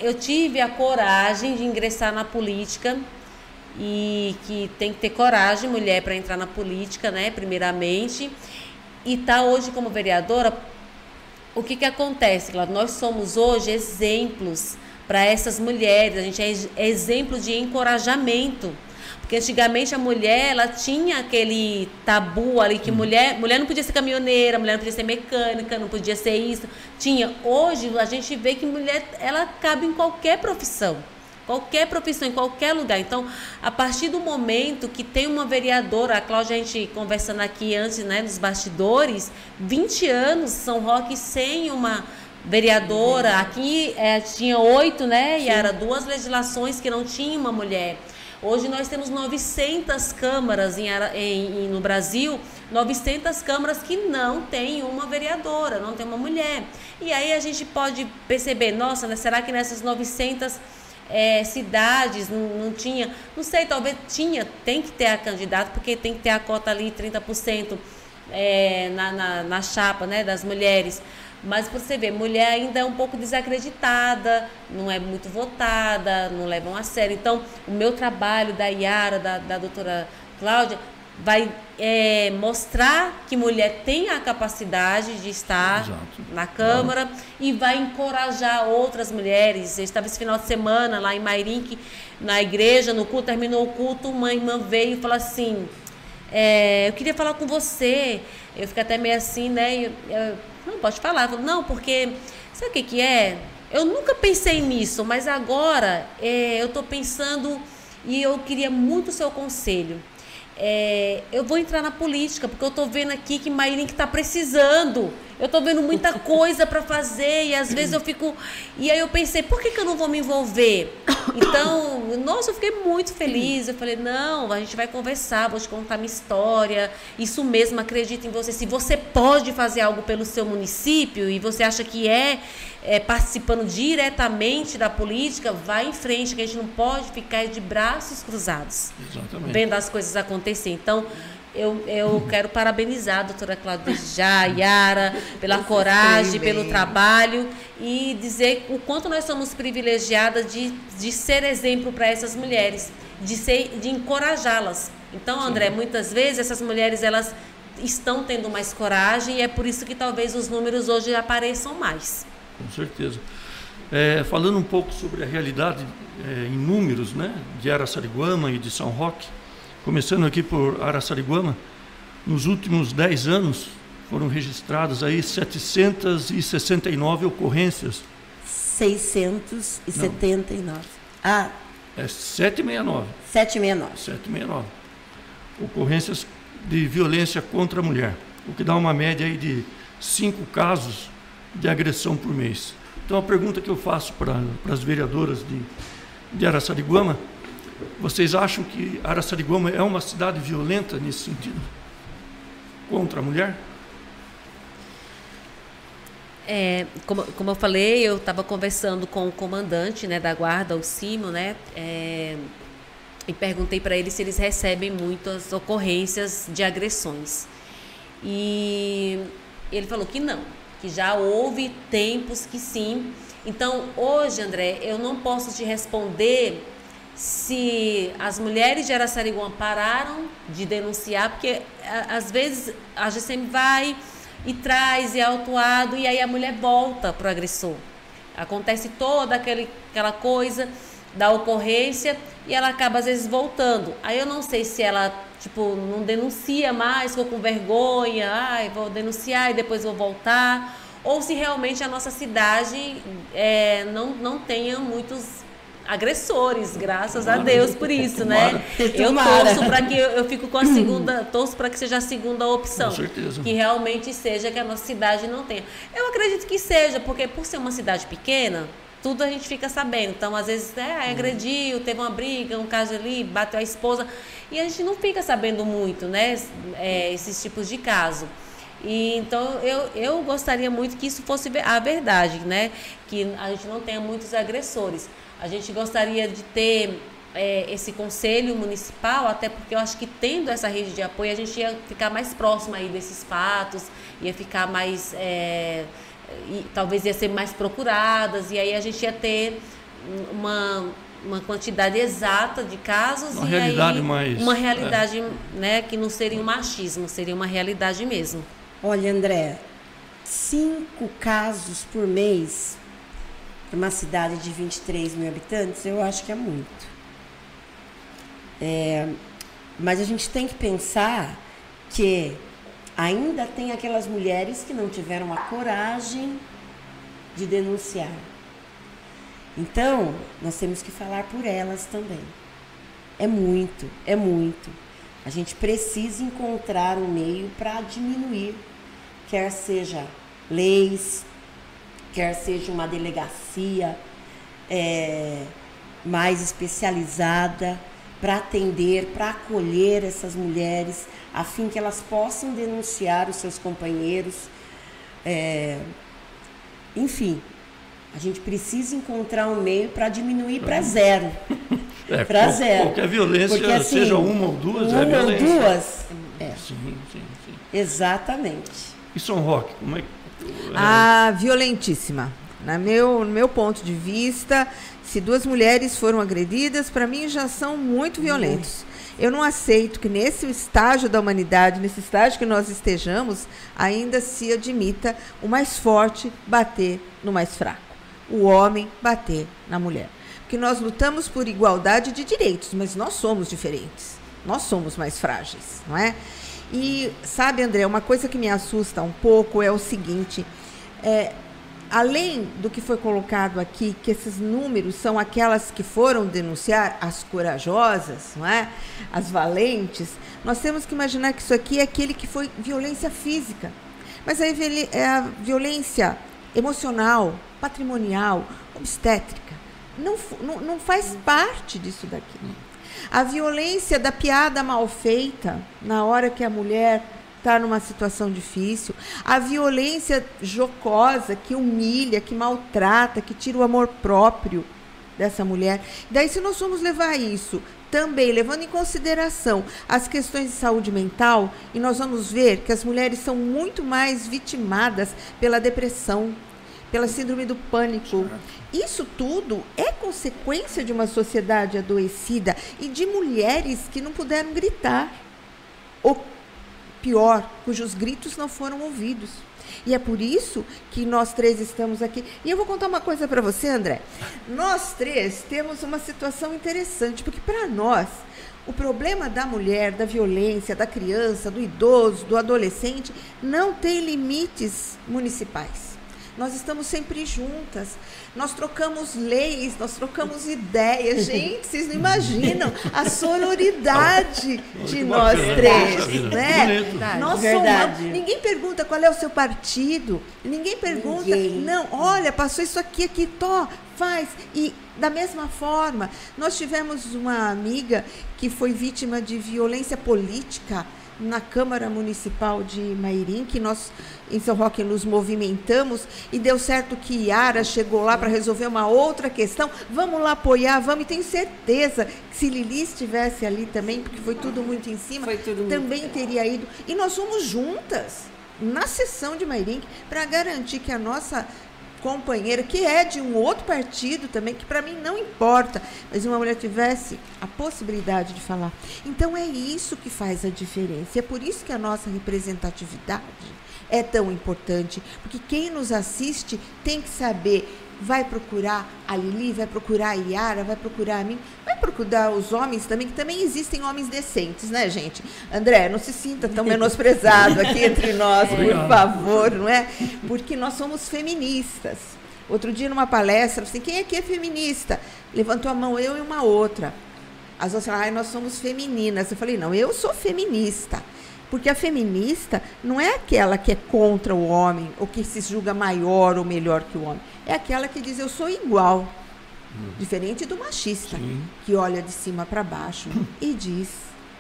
eu tive a coragem de ingressar na política. E que tem que ter coragem, mulher, para entrar na política, né, primeiramente, e tá hoje como vereadora. O que acontece, Cláudia? Nós somos hoje exemplos para essas mulheres, a gente é exemplo de encorajamento, porque antigamente a mulher, ela tinha aquele tabu ali, que mulher não podia ser caminhoneira, mulher não podia ser mecânica, não podia ser isso, hoje a gente vê que mulher, ela cabe em qualquer profissão, em qualquer lugar. Então, a partir do momento que tem uma vereadora, a Cláudia, a gente conversando aqui antes, né, nos bastidores, 20 anos, São Roque sem uma vereadora, aqui tinha 8, né, Yara, 2 legislações que não tinha uma mulher. Hoje nós temos 900 câmaras no Brasil, 900 câmaras que não tem uma vereadora, não tem uma mulher. E aí a gente pode perceber, nossa, né, será que nessas 900 cidades não tinha, não sei, talvez tem que ter a candidata, porque tem que ter a cota ali, 30% na chapa, né, das mulheres. Mas você vê, mulher ainda é um pouco desacreditada, não é muito votada, não levam a sério. Então, o meu trabalho da Yara, da doutora Cláudia, vai mostrar que mulher tem a capacidade de estar na Câmara e vai encorajar outras mulheres. Eu estava esse final de semana lá em Mairim, na igreja, no culto, terminou o culto, uma irmã veio e falou assim, eu queria falar com você. Eu fiquei até meio assim, né? Não, pode falar. Eu falei, não, porque sabe o que é? Eu nunca pensei nisso, mas agora eu estou pensando e eu queria muito o seu conselho. Eu vou entrar na política, porque eu estou vendo aqui que Mairim está precisando. Eu estou vendo muita coisa para fazer e às vezes eu fico... E aí eu pensei, por que eu não vou me envolver? Então, nossa, eu fiquei muito feliz. Eu falei, não, a gente vai conversar, vou te contar minha história. Isso mesmo, acredito em você. Se você pode fazer algo pelo seu município e você acha que participando diretamente da política, vai em frente, que a gente não pode ficar de braços cruzados. Exatamente. Vendo as coisas acontecer. Então, eu quero parabenizar a doutora Cláudia já, Yara, pela coragem, pelo trabalho e dizer o quanto nós somos privilegiadas de ser exemplo para essas mulheres, de encorajá-las. Então, André, muitas vezes essas mulheres, elas estão tendo mais coragem e é por isso que talvez os números hoje apareçam mais. Com certeza. Falando um pouco sobre a realidade em números, né, de Araçariguama e de São Roque, começando aqui por Araçariguama, nos últimos 10 anos foram registradas aí 769 ocorrências. 679. Não. Ah, é 769. 769. 769. Ocorrências de violência contra a mulher, o que dá uma média aí de 5 casos de agressão por mês. Então, a pergunta que eu faço para as vereadoras de Araçariguama: vocês acham que Araçariguama é uma cidade violenta nesse sentido? Contra a mulher? Como eu falei, eu estava conversando com o comandante, né, da guarda, o Cimo, né, e perguntei para ele se eles recebem muitas ocorrências de agressões. E ele falou que não, que já houve tempos que sim. Então, hoje, André, eu não posso te responder se as mulheres de Araçariguama pararam de denunciar, porque às vezes a GCM vai e traz, e é autuado, e aí a mulher volta para o agressor. Acontece toda aquela coisa da ocorrência e ela acaba às vezes voltando. Aí eu não sei se ela não denuncia mais, ficou com vergonha, vou denunciar e depois vou voltar, ou se realmente a nossa cidade não tenha muitos agressores, graças a Deus por isso, né? Eu torço para que eu fico com a segunda, torço para que seja a segunda opção. Com certeza. Que realmente seja, que a nossa cidade não tenha. Eu acredito que seja, porque por ser uma cidade pequena, tudo a gente fica sabendo. Então, às vezes, agrediu, teve uma briga, um caso ali, bateu a esposa, e a gente não fica sabendo muito, né? Esses tipos de caso. E, então, eu gostaria muito que isso fosse a verdade, né? Que a gente não tenha muitos agressores. A gente gostaria de ter esse conselho municipal, até porque eu acho que tendo essa rede de apoio, a gente ia ficar mais próximo aí desses fatos, ia ficar mais, talvez ia ser mais procuradas, e aí a gente ia ter uma quantidade exata de casos, uma realidade mais... Uma realidade, né, que não seria um machismo, seria uma realidade mesmo. Olha, André, 5 casos por mês para uma cidade de 23 mil habitantes, eu acho que é muito. Mas a gente tem que pensar que ainda tem aquelas mulheres que não tiveram a coragem de denunciar. Então, nós temos que falar por elas também. É muito, é muito. A gente precisa encontrar um meio para diminuir, quer seja leis, quer seja uma delegacia mais especializada para atender, para acolher essas mulheres, a fim que elas possam denunciar os seus companheiros. Enfim, a gente precisa encontrar um meio para diminuir para zero. Para zero. Qualquer violência, porque, assim, seja uma ou duas, uma é violência. Uma ou duas, Sim. Exatamente. E São Roque, como é que... Violentíssima. No meu ponto de vista, se 2 mulheres foram agredidas, para mim já são muito violentos. Eu não aceito que nesse estágio da humanidade, nesse estágio que nós estejamos, ainda se admita o mais forte bater no mais fraco. O homem bater na mulher. Porque nós lutamos por igualdade de direitos, mas nós somos diferentes. Nós somos mais frágeis, não é? E, sabe, André, uma coisa que me assusta um pouco é o seguinte, além do que foi colocado aqui, que esses números são aquelas que foram denunciar, as corajosas, não é? As valentes, nós temos que imaginar que isso aqui é aquele que foi violência física. Mas é a violência emocional, patrimonial, obstétrica. Não faz parte disso daqui. A violência da piada mal feita, na hora que a mulher está numa situação difícil. A violência jocosa, que humilha, que maltrata, que tira o amor próprio dessa mulher. Daí, se nós formos levar isso também, levando em consideração as questões de saúde mental, e nós vamos ver que as mulheres são muito mais vitimadas pela depressão, pela síndrome do pânico. Isso tudo é consequência de uma sociedade adoecida e de mulheres que não puderam gritar. Ou pior, cujos gritos não foram ouvidos. E é por isso que nós 3 estamos aqui. E eu vou contar uma coisa para você, André. Nós 3 temos uma situação interessante, porque para nós, O problema da mulher, da violência, da criança, do idoso, do adolescente, não tem limites municipais. Nós estamos sempre juntas, nós trocamos leis, nós trocamos ideias. Gente, vocês não imaginam a sororidade de nós três, né? Nós somos, ninguém pergunta qual é o seu partido, ninguém pergunta, não, olha, passou isso aqui, faz. E da mesma forma, nós tivemos uma amiga que foi vítima de violência política na Câmara Municipal de Mairim, que nós em São Roque nos movimentamos, e deu certo que Yara chegou lá para resolver uma outra questão. Vamos lá apoiar, vamos, e tenho certeza que se Lili estivesse ali também, porque foi tudo muito em cima, também teria ido. E nós fomos juntas na sessão de Mairim para garantir que a nossa companheira, que é de um outro partido também, que para mim não importa, mas uma mulher tivesse a possibilidade de falar. Então é isso que faz a diferença. E é por isso que a nossa representatividade é tão importante, porque quem nos assiste tem que saber, vai procurar a Lili, vai procurar a Yara, vai procurar a mim, vai procurar os homens também, que também existem homens decentes, né, gente? André, não se sinta tão menosprezado aqui entre nós, por favor, não é? Porque nós somos feministas. Outro dia, numa palestra, assim, quem aqui é feminista? Levantou a mão, eu e uma outra. As outras falaram, nós somos femininas. Eu falei, não, eu sou feminista. Porque a feminista não é aquela que é contra o homem, ou que se julga maior ou melhor que o homem. É aquela que diz, eu sou igual. Diferente do machista, que olha de cima para baixo e diz,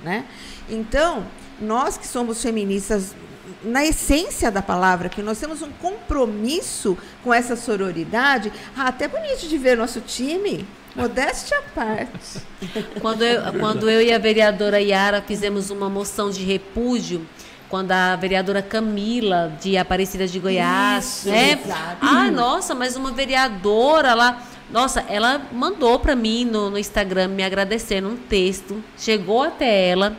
né? Então, nós que somos feministas, na essência da palavra, que nós temos um compromisso com essa sororidade, até bonito de ver nosso time. Modéstia à parte. Quando eu e a vereadora Yara fizemos uma moção de repúdio, quando a vereadora Camila, de Aparecida de Goiás, né? Nossa, mas uma vereadora lá, nossa, ela mandou para mim no Instagram me agradecendo um texto, chegou até ela.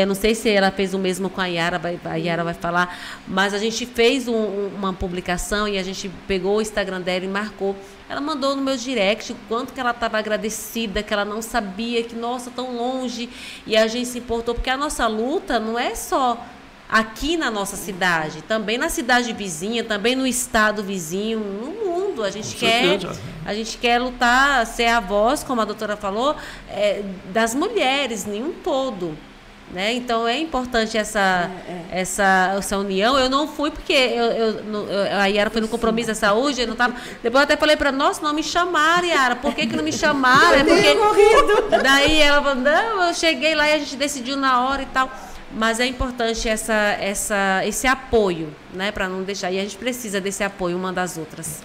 Não sei se ela fez o mesmo com a Yara vai falar, mas a gente fez uma publicação e a gente pegou o Instagram dela e marcou. Ela mandou no meu direct o quanto que ela estava agradecida, que ela não sabia, que, nossa, tão longe, e a gente se importou, porque a nossa luta não é só aqui na nossa cidade, também na cidade vizinha, também no estado vizinho, no mundo. A gente quer lutar, ser a voz, como a doutora falou, das mulheres, em um todo. Né? Então é importante essa união. Eu não fui porque a Yara foi no compromisso da saúde, eu não tava. Depois eu até falei para nossa, não me chamaram, Yara, por que não me chamaram? É porque daí ela falou, não, eu cheguei lá e a gente decidiu na hora e tal. Mas é importante esse apoio, né, para não deixar. E a gente precisa desse apoio uma das outras.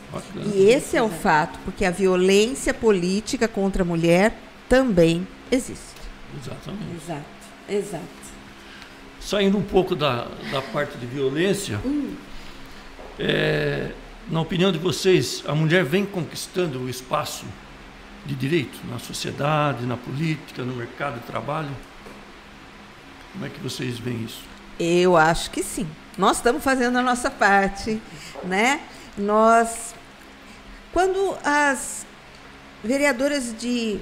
E esse é o fato, porque a violência política contra a mulher também existe. Exatamente. Exato. Saindo um pouco da parte de violência, na opinião de vocês, a mulher vem conquistando o espaço de direito na sociedade, na política, no mercado de trabalho? Como é que vocês veem isso? Eu acho que sim. Nós estamos fazendo a nossa parte, né? Quando as vereadoras de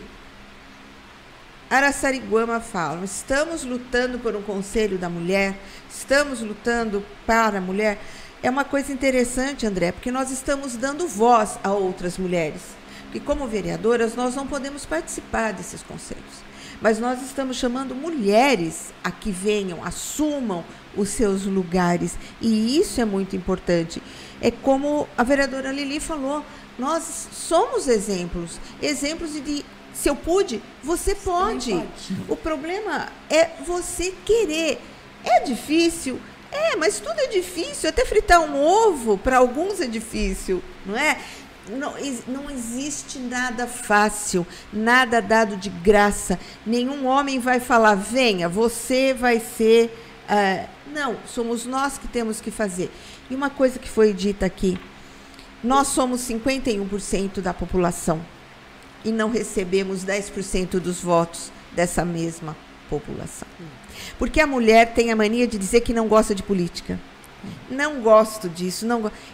Araçariguama falam, estamos lutando por um conselho da mulher, estamos lutando para a mulher, é uma coisa interessante, André, porque nós estamos dando voz a outras mulheres. Porque como vereadoras, nós não podemos participar desses conselhos. Mas nós estamos chamando mulheres a que venham, assumam os seus lugares. E isso é muito importante. É como a vereadora Lili falou, nós somos exemplos de se eu pude, você pode. O problema é você querer. É difícil? Mas tudo é difícil. Até fritar um ovo, para alguns é difícil, não é? Não existe nada fácil, nada dado de graça. Nenhum homem vai falar, venha, você vai ser... não, somos nós que temos que fazer. E uma coisa que foi dita aqui, nós somos 51% da população. E não recebemos 10% dos votos dessa mesma população. Porque a mulher tem a mania de dizer que não gosta de política. Não gosto disso.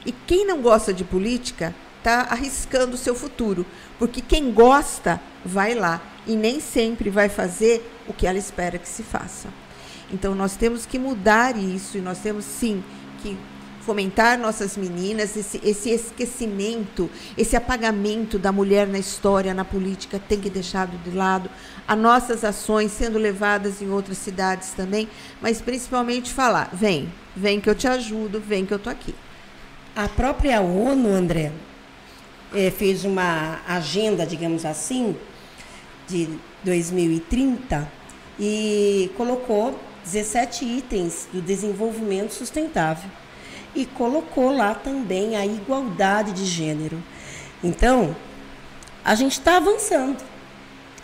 E quem não gosta de política está arriscando o seu futuro. Porque quem gosta, vai lá. E nem sempre vai fazer o que ela espera que se faça. Então, nós temos que mudar isso e nós temos, sim, que fomentar nossas meninas, esse esquecimento, esse apagamento da mulher na história, na política, tem que deixar de lado. As nossas ações sendo levadas em outras cidades também, mas principalmente falar, vem que eu te ajudo, vem que eu estou aqui. A própria ONU, André, fez uma agenda, digamos assim, de 2030 e colocou 17 itens do desenvolvimento sustentável. E colocou lá também a igualdade de gênero. Então, a gente está avançando.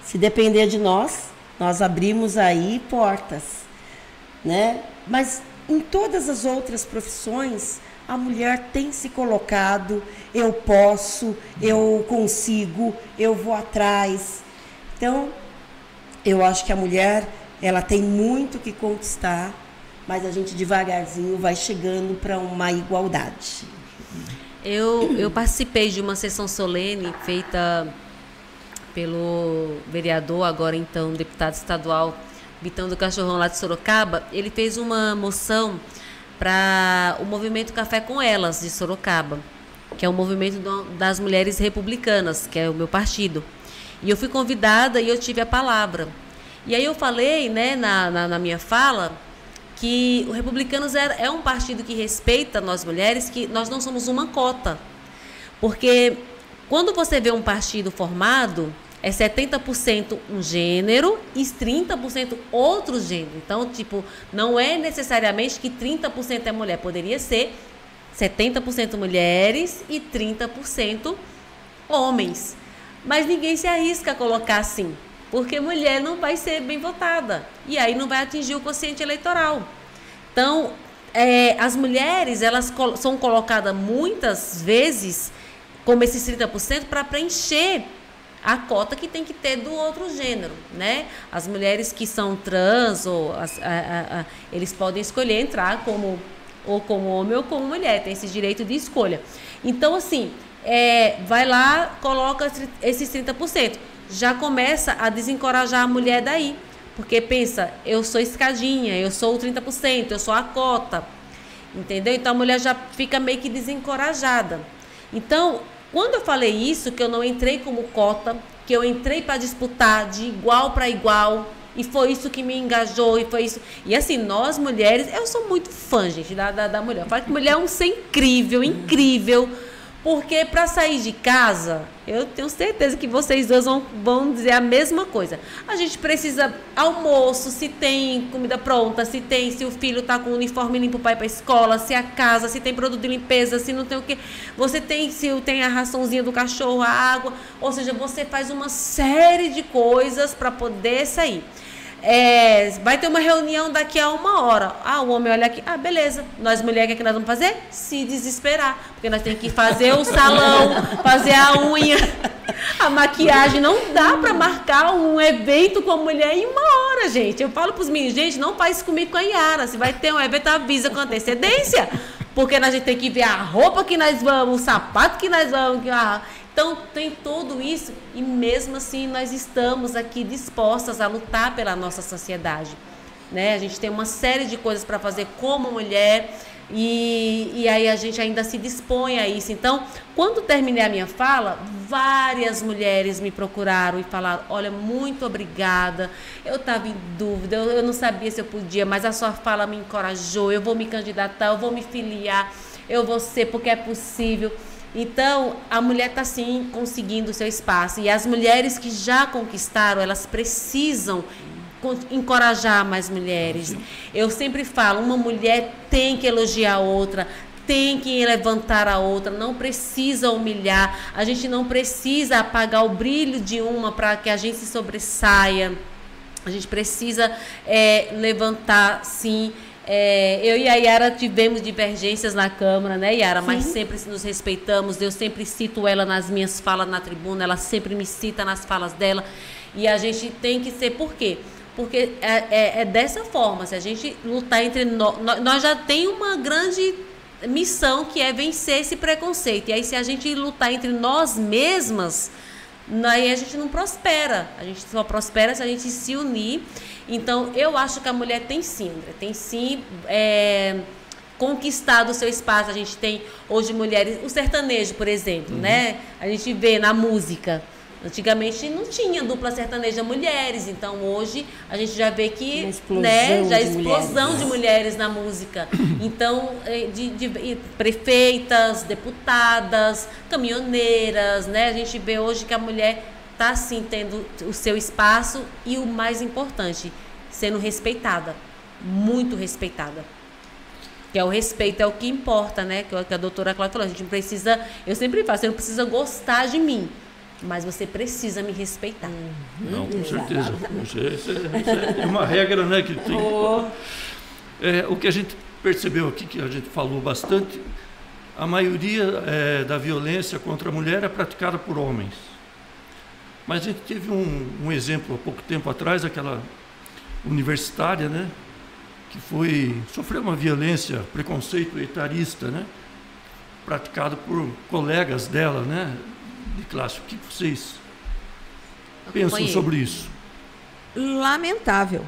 Se depender de nós, nós abrimos aí portas, né? Mas em todas as outras profissões, a mulher tem se colocado, eu posso, eu consigo, eu vou atrás. Então, eu acho que a mulher, ela tem muito que conquistar, mas a gente devagarzinho vai chegando para uma igualdade. Eu participei de uma sessão solene feita pelo vereador, agora então deputado estadual, Vitão do Cachorrão, lá de Sorocaba. Ele fez uma moção para o movimento Café com Elas, de Sorocaba, que é um movimento das mulheres republicanas, que é o meu partido. E eu fui convidada e eu tive a palavra. E aí eu falei, né, na minha fala, que o Republicanos é um partido que respeita nós mulheres, que nós não somos uma cota. Porque quando você vê um partido formado, é 70% um gênero e 30% outro gênero. Então, tipo, não é necessariamente que 30% é mulher. Poderia ser 70% mulheres e 30% homens. Mas ninguém se arrisca a colocar assim, porque mulher não vai ser bem votada. E aí não vai atingir o quociente eleitoral. Então, as mulheres, elas são colocadas muitas vezes como esses 30% para preencher a cota que tem que ter do outro gênero, né? As mulheres que são trans, eles podem escolher entrar como homem ou como mulher, tem esse direito de escolha. Então, assim, vai lá, coloca esses 30%. Já começa a desencorajar a mulher daí. Porque pensa, eu sou escadinha, eu sou o 30%, eu sou a cota. Entendeu? Então a mulher já fica meio que desencorajada. Então, quando eu falei isso, que eu não entrei como cota, que eu entrei para disputar de igual para igual, e foi isso que me engajou, e foi isso. E assim, nós mulheres, eu sou muito fã, gente, da mulher. Eu falo que mulher é um ser incrível, incrível. Porque para sair de casa, eu tenho certeza que vocês dois vão dizer a mesma coisa. A gente precisa almoço, se tem comida pronta, se o filho está com o uniforme limpo para ir para a escola, se a casa, se tem produto de limpeza, se não tem o quê. Se tem a raçãozinha do cachorro, a água. Ou seja, você faz uma série de coisas para poder sair. Vai ter uma reunião daqui a 1 hora. O homem olha aqui. Beleza. Nós mulheres, o que nós vamos fazer? Se desesperar. Porque nós temos que fazer o salão, fazer a unha, a maquiagem. Não dá para marcar um evento com a mulher em 1 hora, gente. Eu falo para os meninos, gente, não faz isso comigo com a Yara. Se vai ter um evento, avisa com antecedência. Porque nós tem que ver a roupa que nós vamos, o sapato que nós vamos. Então, tem tudo isso e mesmo assim nós estamos aqui dispostas a lutar pela nossa sociedade, né? A gente tem uma série de coisas para fazer como mulher e aí a gente ainda se dispõe a isso. Então, quando terminei a minha fala, várias mulheres me procuraram e falaram, olha, muito obrigada, eu estava em dúvida, eu não sabia se eu podia, mas a sua fala me encorajou, eu vou me candidatar, eu vou me filiar, eu vou ser porque é possível. Então, a mulher está sim conseguindo o seu espaço. E as mulheres que já conquistaram, elas precisam encorajar mais mulheres. Eu sempre falo, uma mulher tem que elogiar a outra, tem que levantar a outra, não precisa humilhar. A gente não precisa apagar o brilho de uma para que a gente se sobressaia. A gente precisa levantar, sim. Eu e a Yara tivemos divergências na Câmara, né, Yara? Sim. Mas sempre nos respeitamos. Eu sempre cito ela nas minhas falas na tribuna, ela sempre me cita nas falas dela. E a gente tem que ser, por quê? Porque é dessa forma, se a gente lutar entre nós já tem uma grande missão que é vencer esse preconceito. E aí, se a gente lutar entre nós mesmas, aí a gente não prospera. A gente só prospera se a gente se unir. Então, eu acho que a mulher tem sim, André, tem sim conquistado o seu espaço. A gente tem hoje mulheres, o sertanejo, por exemplo, né? A gente vê na música. Antigamente não tinha dupla sertaneja mulheres, então hoje a gente já vê que já explosão de mulheres na música. Então, de prefeitas, deputadas, caminhoneiras, né? A gente vê hoje que a mulher está sim tendo o seu espaço e o mais importante, sendo respeitada, muito respeitada. Que é o respeito, é o que importa, né? Que a doutora Cláudia falou, a gente não precisa, eu sempre falo, você não precisa gostar de mim, mas você precisa me respeitar. Não, com certeza. Isso é uma regra, né? Que tem. O que a gente percebeu aqui, que a gente falou bastante, a maioria da violência contra a mulher é praticada por homens. Mas a gente teve um exemplo há pouco tempo atrás, aquela universitária, né? Que sofreu uma violência, preconceito etarista, né? Praticado por colegas dela, né? De classe. O que vocês pensam sobre isso? Lamentável.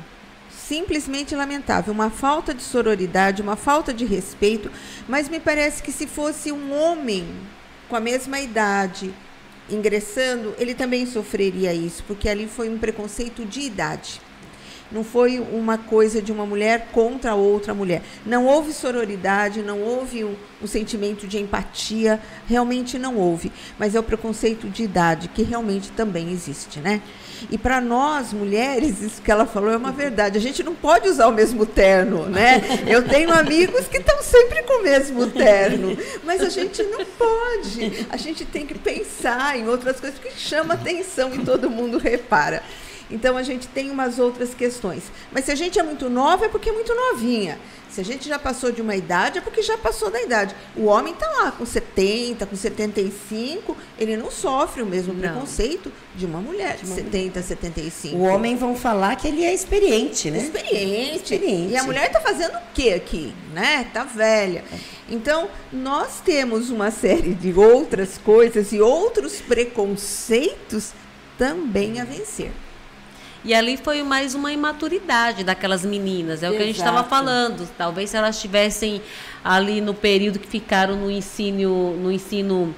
Simplesmente lamentável. Uma falta de sororidade, uma falta de respeito. Mas me parece que se fosse um homem com a mesma idade ingressando, ele também sofreria isso, porque ali foi um preconceito de idade. Não foi uma coisa de uma mulher contra outra mulher. Não houve sororidade, não houve um sentimento de empatia, realmente não houve. Mas é o preconceito de idade, que realmente também existe, né? E para nós, mulheres, isso que ela falou é uma verdade. A gente não pode usar o mesmo terno, né? Eu tenho amigos que estão sempre com o mesmo terno, mas a gente não pode. A gente tem que pensar em outras coisas que chamam atenção e todo mundo repara. Então, a gente tem umas outras questões. Mas se a gente é muito nova, é porque é muito novinha. Se a gente já passou de uma idade, é porque já passou da idade. O homem está lá com 70, com 75, ele não sofre o mesmo preconceito de uma mulher de 70, 75. O homem vão falar que ele é experiente, né? Experiente. E a mulher está fazendo o quê aqui? Né? Está velha. Então, nós temos uma série de outras coisas e outros preconceitos também a vencer. E ali foi mais uma imaturidade daquelas meninas, é o que a gente estava falando. Talvez se elas estivessem ali no período que ficaram no ensino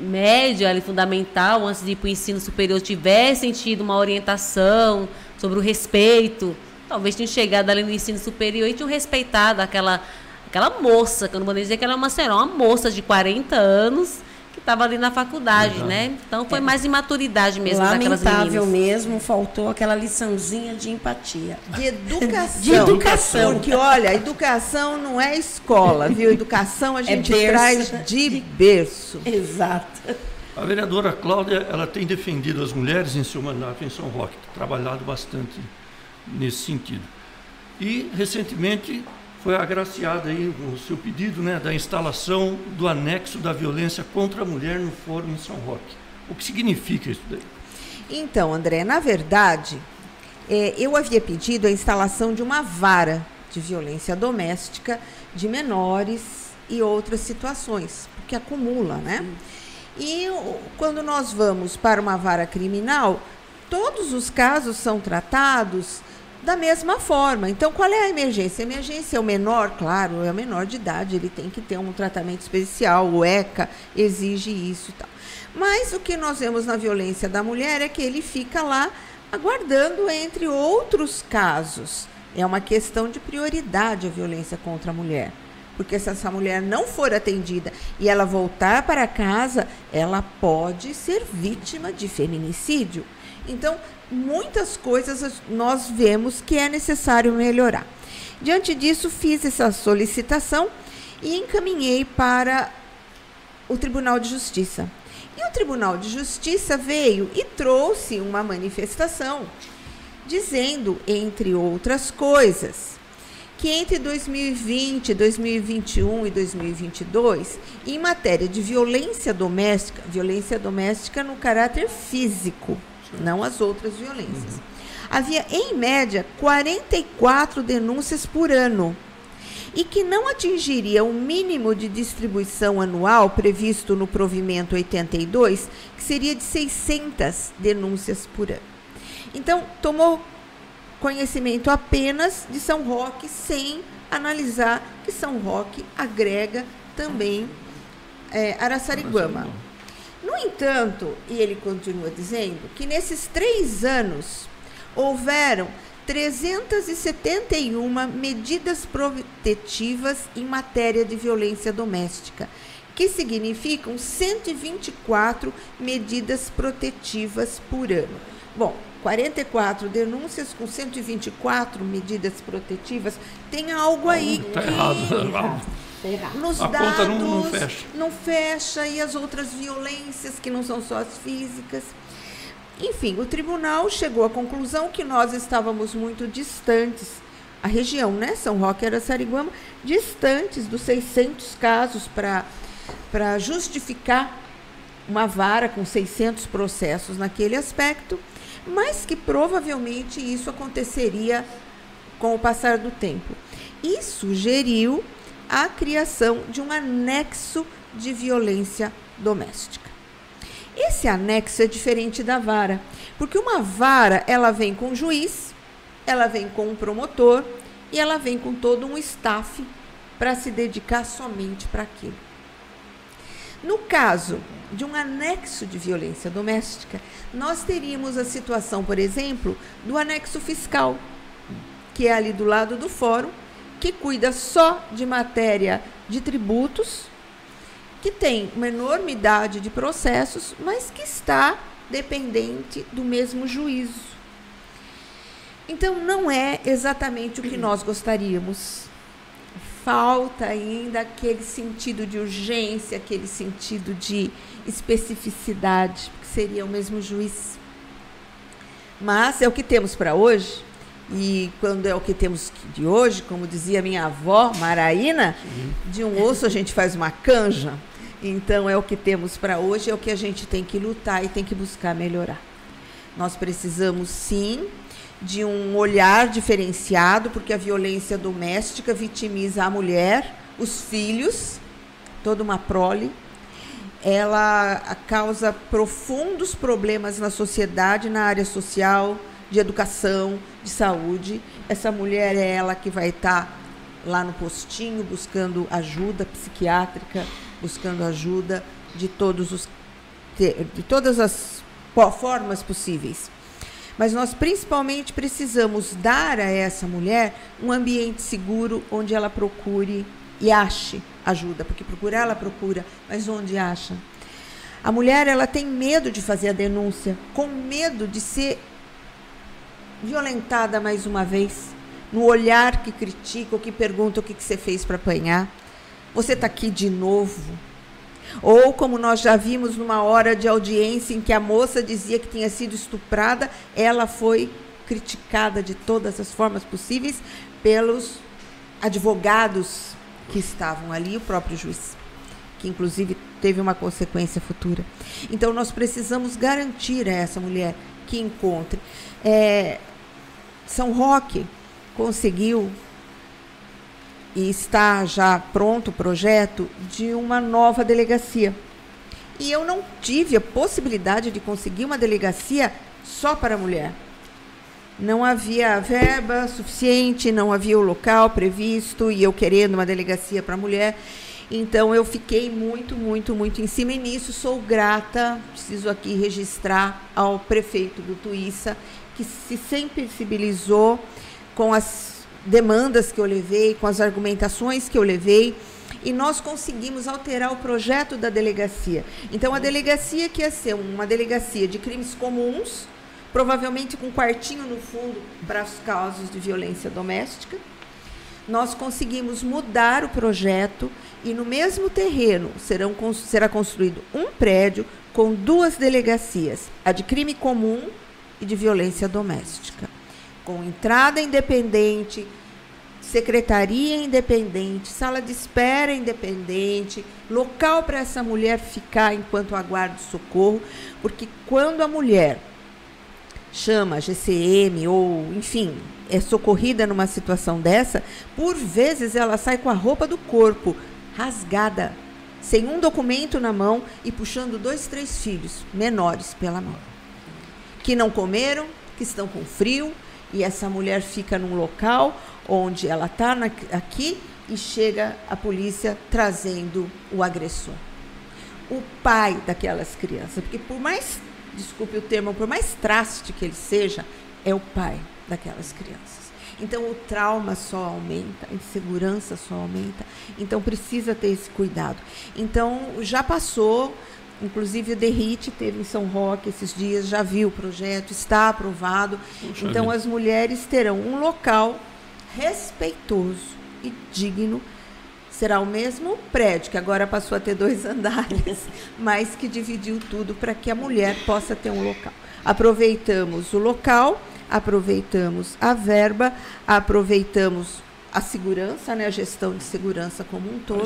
médio, ali, fundamental, antes de ir para o ensino superior, tivessem tido uma orientação sobre o respeito, talvez tinham chegado ali no ensino superior e tinham respeitado aquela moça, que eu não vou dizer que ela é uma senhora, uma moça de 40 anos, que estava ali na faculdade, né? Então foi mais imaturidade mesmo daquelas meninas. Lamentável mesmo, faltou aquela liçãozinha de empatia. De educação. De educação. Porque, olha, educação não é escola, viu? Educação a gente traz de berço. Exato. A vereadora Cláudia, ela tem defendido as mulheres em seu mandato em São Roque, trabalhado bastante nesse sentido. E, recentemente, foi agraciada aí o seu pedido, né, da instalação do anexo da violência contra a mulher no Fórum em São Roque. O que significa isso daí? Então, André, na verdade, eu havia pedido a instalação de uma vara de violência doméstica de menores e outras situações, porque acumula, né? E quando nós vamos para uma vara criminal, todos os casos são tratados da mesma forma. Então, qual é a emergência? A emergência é o menor, claro, é o menor de idade, ele tem que ter um tratamento especial, o ECA exige isso e tal. Mas o que nós vemos na violência da mulher é que ele fica lá aguardando entre outros casos. É uma questão de prioridade a violência contra a mulher. Porque se essa mulher não for atendida e ela voltar para casa, ela pode ser vítima de feminicídio. Então, muitas coisas nós vemos que é necessário melhorar. Diante disso, fiz essa solicitação e encaminhei para o Tribunal de Justiça. E o Tribunal de Justiça veio e trouxe uma manifestação dizendo, entre outras coisas, que entre 2020, 2021 e 2022, em matéria de violência doméstica no caráter físico, não as outras violências, havia, em média, 44 denúncias por ano. e que não atingiria o mínimo de distribuição anual previsto no provimento 82, que seria de 600 denúncias por ano. Então, tomou conhecimento apenas de São Roque, sem analisar que São Roque agrega também Araçariguama. No entanto, e ele continua dizendo, que nesses 3 anos houveram 371 medidas protetivas em matéria de violência doméstica, que significam 124 medidas protetivas por ano. Bom, 44 denúncias com 124 medidas protetivas, tem algo aí Tá errado. nos A dados conta não fecha. não fecha, e as outras violências que não são só as físicas. Enfim, o tribunal chegou à conclusão que nós estávamos muito distantes, a região, né, São Roque e Araçariguama, distantes dos 600 casos para justificar uma vara com 600 processos naquele aspecto, mas que provavelmente isso aconteceria com o passar do tempo. E sugeriu a criação de um anexo de violência doméstica. Esse anexo é diferente da vara, porque uma vara, ela vem com o juiz, ela vem com o promotor e ela vem com todo um staff para se dedicar somente para aquilo. No caso de um anexo de violência doméstica, nós teríamos a situação, por exemplo, do anexo fiscal, que é ali do lado do fórum, que cuida só de matéria de tributos, que tem uma enormidade de processos, mas que está dependente do mesmo juízo. Então, não é exatamente o que nós gostaríamos. Falta ainda aquele sentido de urgência, aquele sentido de especificidade, que seria o mesmo juiz. Mas é o que temos para hoje. E quando é o que temos de hoje, como dizia minha avó, Maraína, de um osso a gente faz uma canja. Então, é o que temos para hoje, é o que a gente tem que lutar e tem que buscar melhorar. Nós precisamos, sim, de um olhar diferenciado, porque a violência doméstica vitimiza a mulher, os filhos, toda uma prole. Ela causa profundos problemas na sociedade, na área social, de educação, de saúde. Essa mulher é ela que vai estar lá no postinho buscando ajuda psiquiátrica, buscando ajuda de todas as formas possíveis. Mas nós principalmente precisamos dar a essa mulher um ambiente seguro onde ela procure e ache ajuda, porque procurar ela procura, mas onde acha? A mulher, ela tem medo de fazer a denúncia, com medo de ser violentada mais uma vez, no olhar que critica ou que pergunta o que você fez para apanhar. Você está aqui de novo? Ou, como nós já vimos numa hora de audiência em que a moça dizia que tinha sido estuprada, ela foi criticada de todas as formas possíveis pelos advogados que estavam ali, o próprio juiz, que inclusive teve uma consequência futura. Então, nós precisamos garantir a essa mulher que encontre. São Roque conseguiu, e está já pronto o projeto de uma nova delegacia. E eu não tive a possibilidade de conseguir uma delegacia só para a mulher. Não havia verba suficiente, não havia o local previsto, e eu querendo uma delegacia para a mulher. Então, eu fiquei muito em cima, e nisso sou grata, preciso aqui registrar ao prefeito Butuíssa, que se sensibilizou com as demandas que eu levei, com as argumentações que eu levei, e nós conseguimos alterar o projeto da delegacia. Então, a delegacia que ia ser uma delegacia de crimes comuns, provavelmente com um quartinho no fundo para os casos de violência doméstica, nós conseguimos mudar o projeto, e no mesmo terreno será construído um prédio com 2 delegacias, a de crime comum e de violência doméstica, com entrada independente, secretaria independente, sala de espera independente, local para essa mulher ficar enquanto aguarda o socorro, porque quando a mulher chama a GCM ou, enfim, é socorrida numa situação dessa, por vezes ela sai com a roupa do corpo rasgada, sem um documento na mão e puxando 2, 3 filhos menores pela mão, que não comeram, que estão com frio, e essa mulher fica num local onde ela está aqui e chega a polícia trazendo o agressor. O pai daquelas crianças, porque por mais, desculpe o termo, por mais traste que ele seja, é o pai daquelas crianças. Então o trauma só aumenta, a insegurança só aumenta, então precisa ter esse cuidado. Então já passou, inclusive o DERIT teve em São Roque esses dias, já viu o projeto, está aprovado. Puxa, então as mulheres terão um local respeitoso e digno. Será o mesmo prédio, que agora passou a ter 2 andares, mas que dividiu tudo para que a mulher possa ter um local. Aproveitamos o local, aproveitamos a verba, aproveitamos a segurança, né, a gestão de segurança como um todo.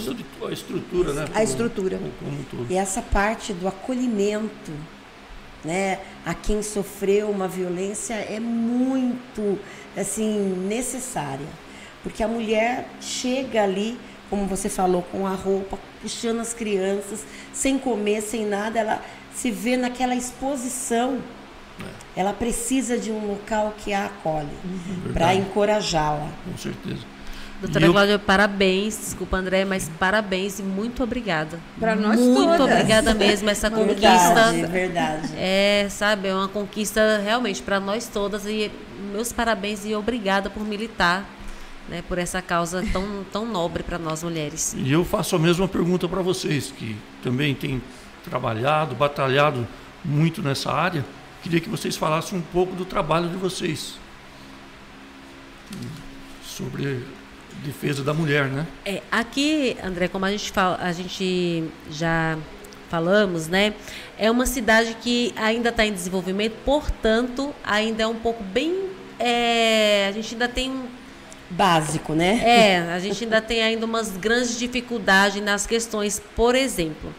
A estrutura, né? A estrutura. Como um todo. E essa parte do acolhimento, né, a quem sofreu uma violência é muito, assim, necessária. Porque a mulher chega ali, como você falou, com a roupa, puxando as crianças, sem comer, sem nada, ela se vê naquela exposição. Ela precisa de um local que a acolhe, para encorajá-la. Com certeza. Doutora Cláudia, parabéns, desculpa André, mas parabéns e muito obrigada. Para nós muito todas. Obrigada mesmo, essa conquista. Verdade. É, sabe, é uma conquista realmente para nós todas e meus parabéns e obrigada por militar, né, por essa causa tão nobre para nós mulheres. E eu faço a mesma pergunta para vocês, que também têm trabalhado, batalhado muito nessa área. Queria que vocês falassem um pouco do trabalho de vocês sobre defesa da mulher, né? Aqui, André, como a gente já falamos, né? É uma cidade que ainda está em desenvolvimento, portanto, ainda é um pouco bem... a gente ainda tem básico, né? A gente ainda tem ainda umas grandes dificuldades nas questões. Por exemplo,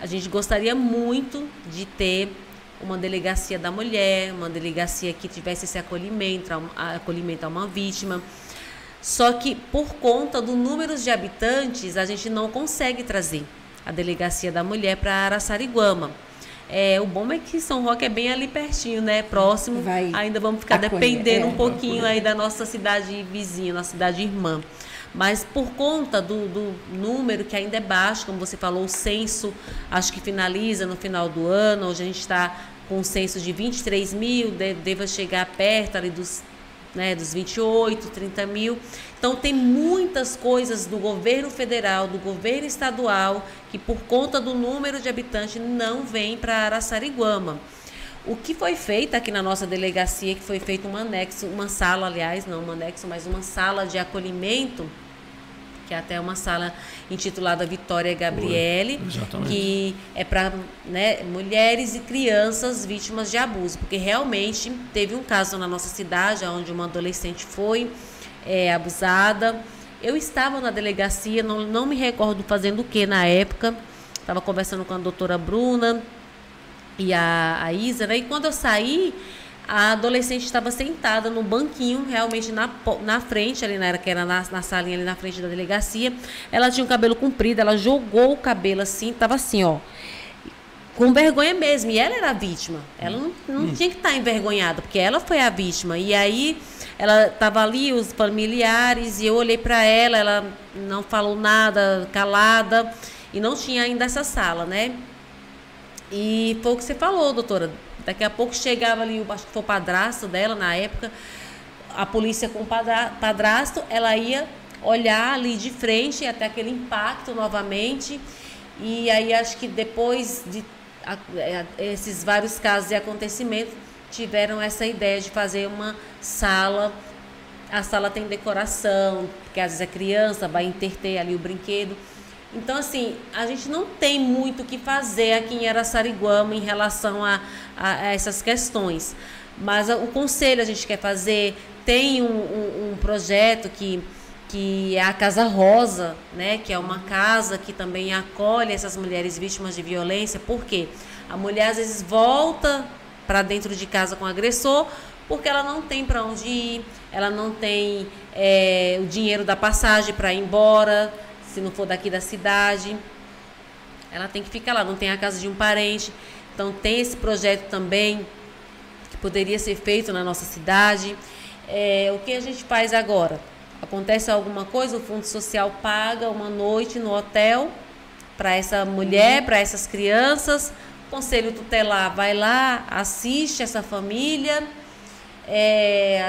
a gente gostaria muito de ter uma delegacia da mulher, uma delegacia que tivesse esse acolhimento a uma vítima. Só que, por conta do número de habitantes, a gente não consegue trazer a delegacia da mulher para Araçariguama. O bom é que São Roque é bem ali pertinho, né? Próximo. Ainda vamos ficar dependendo um pouquinho aí da nossa cidade vizinha, nossa cidade irmã. Mas por conta do número, que ainda é baixo, como você falou, o censo acho que finaliza no final do ano. Hoje a gente está com um censo de 23 mil, deva chegar perto ali dos 28, 30 mil. Então tem muitas coisas do governo federal, do governo estadual, que por conta do número de habitantes não vem para Araçariguama. O que foi feito aqui na nossa delegacia, que foi feito um anexo, uma sala, aliás, não um anexo, mas uma sala de acolhimento, que é até uma sala intitulada Vitória Gabriele, que é para mulheres e crianças vítimas de abuso, porque realmente teve um caso na nossa cidade, onde uma adolescente foi abusada. Eu estava na delegacia, não me recordo fazendo o que na época, estava conversando com a doutora Bruna e a Isa, né? E quando eu saí, a adolescente estava sentada no banquinho, realmente na frente, ali que era na salinha ali na frente da delegacia. Ela tinha o cabelo comprido, ela jogou o cabelo assim, estava assim, ó, com vergonha mesmo. E ela era a vítima. Ela não tinha que estar envergonhada, porque ela foi a vítima. E aí ela estava ali, os familiares, e eu olhei para ela, ela não falou nada, calada, e não tinha ainda essa sala, né? E foi o que você falou, doutora. Daqui a pouco chegava ali, acho que foi o padrasto dela na época, a polícia com o padrasto, ela ia olhar ali de frente até aquele impacto novamente. E aí acho que depois de esses vários casos e acontecimentos, tiveram essa ideia de fazer uma sala. A sala tem decoração, porque às vezes a criança vai interter ali o brinquedo. Então, assim, a gente não tem muito o que fazer aqui em Araçariguama em relação a essas questões. Mas o conselho a gente quer fazer, tem um projeto que é a Casa Rosa, né, que é uma casa que também acolhe essas mulheres vítimas de violência, porque a mulher às vezes volta para dentro de casa com o agressor, porque ela não tem para onde ir, ela não tem o dinheiro da passagem para ir embora, se não for daqui da cidade, ela tem que ficar lá, não tem a casa de um parente. Então tem esse projeto também que poderia ser feito na nossa cidade. O que a gente faz agora? Acontece alguma coisa, o Fundo Social paga uma noite no hotel para essa mulher, para essas crianças. O Conselho Tutelar vai lá, assiste essa família.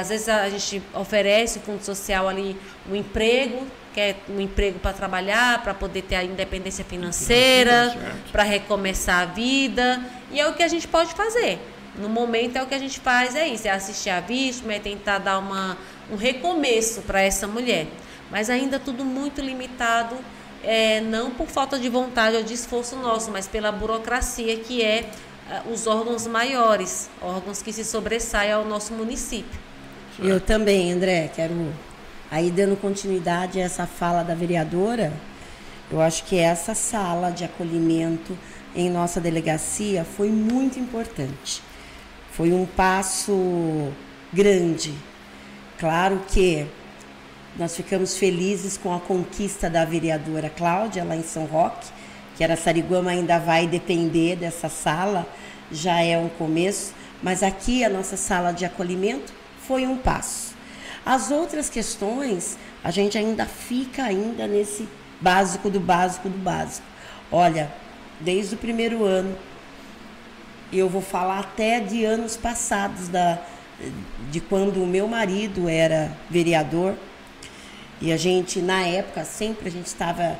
Às vezes a gente oferece o Fundo Social ali um emprego, que é um emprego para trabalhar, para poder ter a independência financeira, para recomeçar a vida. E é o que a gente pode fazer. No momento o que a gente faz é isso, é assistir a vítima, é tentar dar um recomeço para essa mulher. Mas ainda tudo muito limitado, não por falta de vontade ou de esforço nosso, mas pela burocracia que os órgãos maiores, órgãos que se sobressaem ao nosso município. Eu também, André, quero, aí dando continuidade a essa fala da vereadora, eu acho que essa sala de acolhimento em nossa delegacia foi muito importante. Foi um passo grande. Claro que nós ficamos felizes com a conquista da vereadora Cláudia, lá em São Roque, que Araçariguama ainda vai depender dessa sala, já é um começo, mas aqui a nossa sala de acolhimento foi um passo. As outras questões, a gente ainda fica nesse básico do básico do básico. Olha, desde o primeiro ano, eu vou falar até de anos passados, de quando o meu marido era vereador, e a gente, na época, sempre a gente estava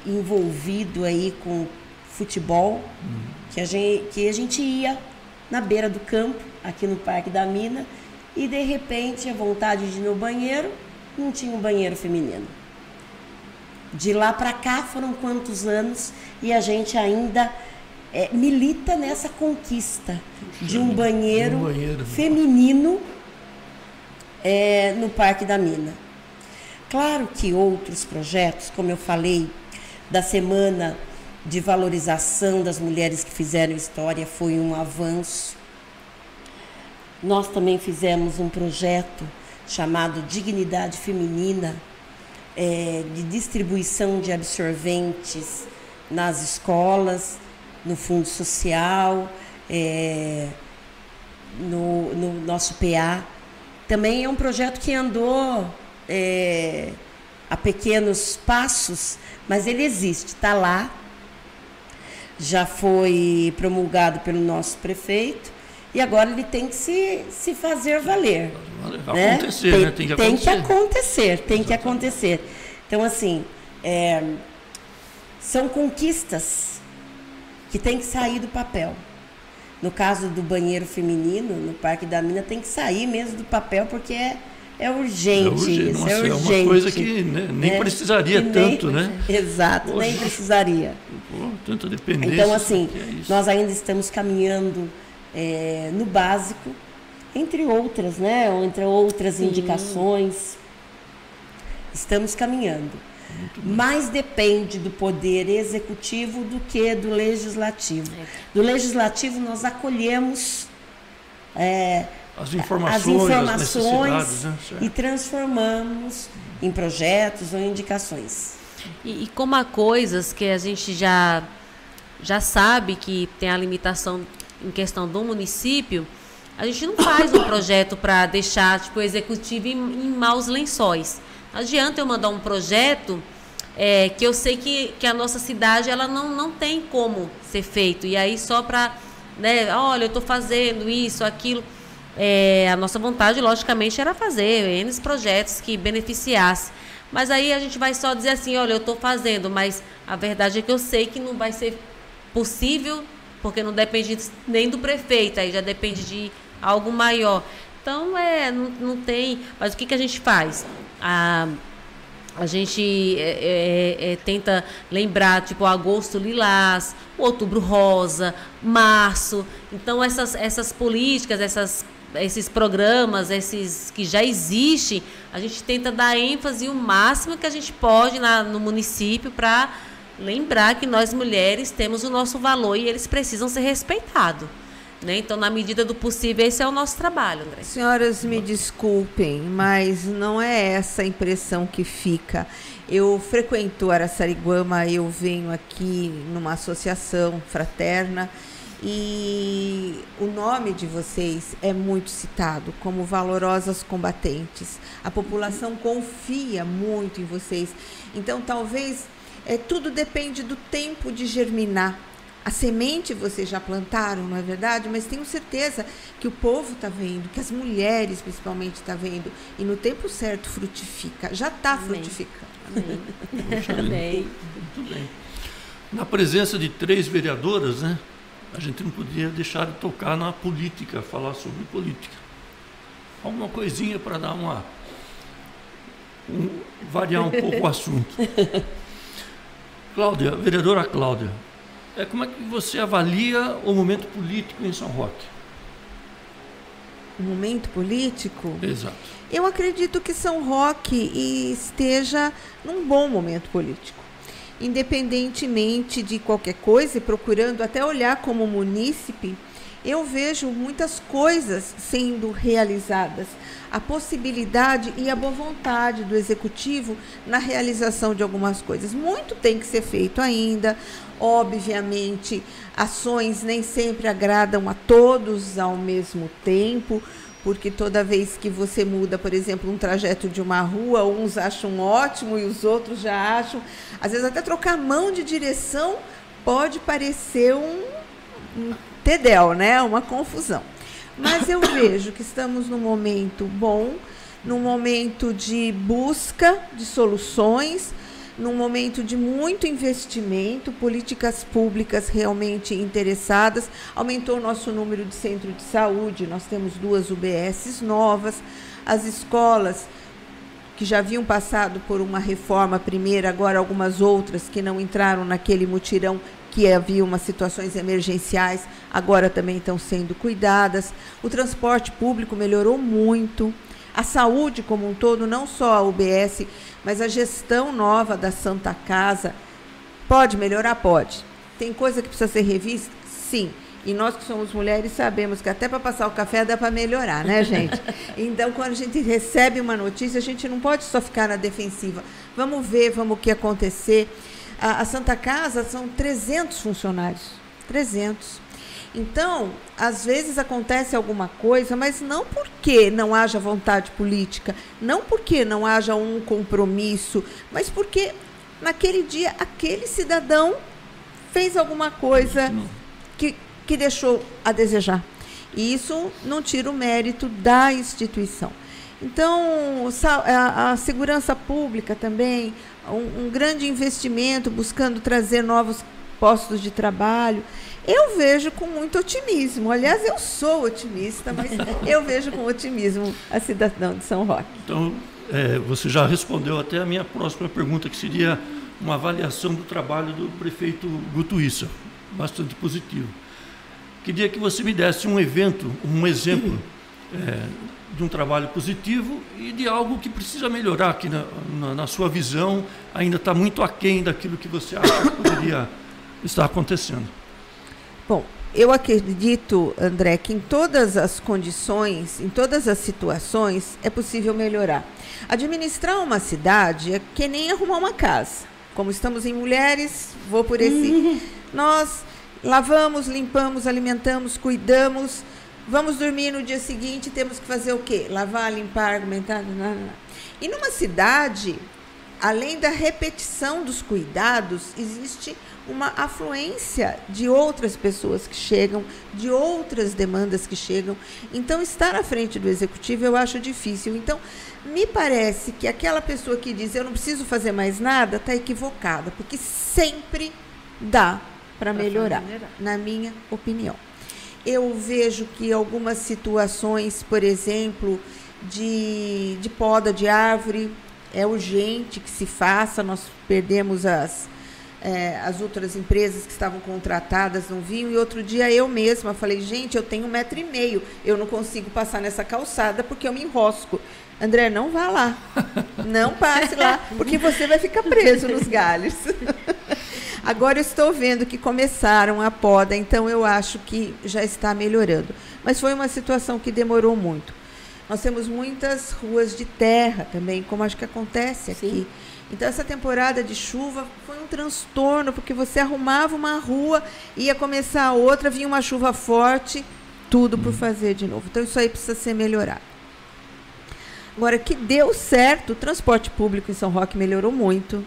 envolvido aí com futebol, que a gente ia na beira do campo, aqui no Parque da Mina, e de repente a vontade de ir no banheiro, não tinha um banheiro feminino. De lá para cá foram quantos anos e a gente ainda milita nessa conquista de um banheiro feminino no Parque da Mina. Claro que outros projetos, como eu falei, da Semana de Valorização das Mulheres que Fizeram História, foi um avanço. Nós também fizemos um projeto chamado Dignidade Feminina, de distribuição de absorventes nas escolas, no Fundo Social, no nosso PA. Também é um projeto que andou a pequenos passos, mas ele existe, está lá, já foi promulgado pelo nosso prefeito e agora ele tem que se fazer valer. Vai acontecer, né? Tem que acontecer. Então, assim, são conquistas que tem que sair do papel. No caso do banheiro feminino, no Parque da Mina, tem que sair mesmo do papel, porque é urgente. Nossa, é uma coisa que nem precisaria tanto, né? Exato, nem precisaria. Tanta dependência. Então, assim, nós ainda estamos caminhando no básico, entre outras, né? Entre outras indicações. Estamos caminhando. Mais depende do poder executivo do que do legislativo. Do legislativo nós acolhemos as informações né? E transformamos em projetos ou indicações. E como há coisas que a gente já sabe que tem a limitação em questão do município, a gente não faz um projeto para deixar o executivo em maus lençóis. Não adianta eu mandar um projeto que eu sei que a nossa cidade ela não tem como ser feito. E aí só para, olha, eu estou fazendo isso, aquilo. A nossa vontade, logicamente, era fazer N projetos que beneficiassem. Mas aí a gente vai só dizer assim, olha, eu estou fazendo, mas a verdade é que eu sei que não vai ser possível, porque não depende nem do prefeito, aí já depende de algo maior. Então, não tem... Mas o que a gente faz? A gente tenta lembrar, tipo, agosto lilás, outubro rosa, março. Então, essas políticas, esses programas, esses que já existem, a gente tenta dar ênfase o máximo que a gente pode no município para lembrar que nós mulheres temos o nosso valor e eles precisam ser respeitados. né? Então, na medida do possível, esse é o nosso trabalho, André. Senhoras, me desculpem, mas não é essa a impressão que fica. Eu frequento Araçariguama, eu venho aqui numa associação fraterna e o nome de vocês é muito citado como valorosas combatentes. A população confia muito em vocês. Então, talvez, tudo depende do tempo de germinar. A semente vocês já plantaram, não é verdade? Mas tenho certeza que o povo está vendo, que as mulheres principalmente estão vendo. E no tempo certo frutifica. Já está frutificando. Amém. Amém. Muito bem. Na presença de 3 vereadoras, né, a gente não podia deixar de tocar na política, falar sobre política. Alguma coisinha para dar variar um pouco o assunto. Cláudia, vereadora Cláudia, como é que você avalia o momento político em São Roque? O momento político? Exato. Eu acredito que São Roque esteja num bom momento político. Independentemente de qualquer coisa, e procurando até olhar como munícipe, eu vejo muitas coisas sendo realizadas. A possibilidade e a boa vontade do executivo na realização de algumas coisas. Muito tem que ser feito ainda. Obviamente, ações nem sempre agradam a todos ao mesmo tempo, porque toda vez que você muda, por exemplo, um trajeto de uma rua, uns acham ótimo e os outros já acham. Às vezes até trocar a mão de direção pode parecer um tedel, né? Uma confusão. Mas eu vejo que estamos num momento bom, num momento de busca de soluções, num momento de muito investimento, políticas públicas realmente interessadas. Aumentou o nosso número de centro de saúde, nós temos 2 UBSs novas, as escolas que já haviam passado por uma reforma primeira, agora algumas outras que não entraram naquele mutirão, que havia umas situações emergenciais, agora também estão sendo cuidadas. O transporte público melhorou muito. A saúde como um todo, não só a UBS, mas a gestão nova da Santa Casa, pode melhorar? Pode. Tem coisa que precisa ser revista? Sim. E nós que somos mulheres sabemos que até para passar o café dá para melhorar, né, gente? Então, quando a gente recebe uma notícia, a gente não pode só ficar na defensiva. Vamos ver, vamos o que acontecer. A Santa Casa são 300 funcionários. 300. Então, às vezes acontece alguma coisa, mas não porque não haja vontade política, não porque não haja um compromisso, mas porque naquele dia aquele cidadão fez alguma coisa que deixou a desejar. E isso não tira o mérito da instituição. Então, a segurança pública também, um grande investimento buscando trazer novos postos de trabalho. Eu vejo com muito otimismo. Aliás, eu sou otimista, mas eu vejo com otimismo a cidadã de São Roque. Então, você já respondeu até a minha próxima pergunta, que seria uma avaliação do trabalho do prefeito Guto Issa, bastante positivo. Queria que você me desse um exemplo de um trabalho positivo e de algo que precisa melhorar aqui na sua visão, ainda está muito aquém daquilo que você acha que poderia estar acontecendo. Bom, eu acredito, André, que em todas as condições, em todas as situações, é possível melhorar. Administrar uma cidade é que nem arrumar uma casa. Como estamos em mulheres, vou por esse... Nós lavamos, limpamos, alimentamos, cuidamos, vamos dormir no dia seguinte, temos que fazer o quê? Lavar, limpar, argumentar... E numa cidade, além da repetição dos cuidados, existe uma afluência de outras pessoas que chegam, de outras demandas que chegam. Então, estar à frente do executivo eu acho difícil. Então, me parece que aquela pessoa que diz eu não preciso fazer mais nada, está equivocada, porque sempre dá para melhorar, na minha opinião. Eu vejo que algumas situações, por exemplo, de poda de árvore, é urgente que se faça. Nós perdemos as outras empresas que estavam contratadas, não vinham. E outro dia eu mesma falei, gente, eu tenho 1,5 metro, eu não consigo passar nessa calçada porque eu me enrosco. André, não vá lá, não passe lá, porque você vai ficar preso nos galhos. Agora eu estou vendo que começaram a poda, então eu acho que já está melhorando. Mas foi uma situação que demorou muito. Nós temos muitas ruas de terra também, como acho que acontece aqui. Sim. Então, essa temporada de chuva foi um transtorno, porque você arrumava uma rua, ia começar a outra, vinha uma chuva forte, tudo por fazer de novo. Então, isso aí precisa ser melhorado. Agora, que deu certo, o transporte público em São Roque melhorou muito.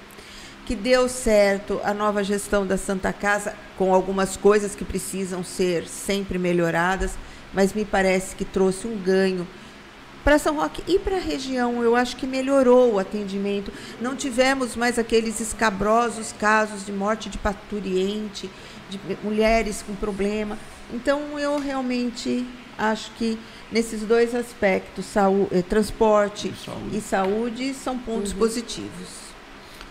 Que deu certo a nova gestão da Santa Casa, com algumas coisas que precisam ser sempre melhoradas, mas me parece que trouxe um ganho para São Roque e para a região. Eu acho que melhorou o atendimento. Não tivemos mais aqueles escabrosos casos de morte de parturiente, de mulheres com problema. Então, eu realmente acho que nesses dois aspectos, transporte e saúde, são pontos positivos.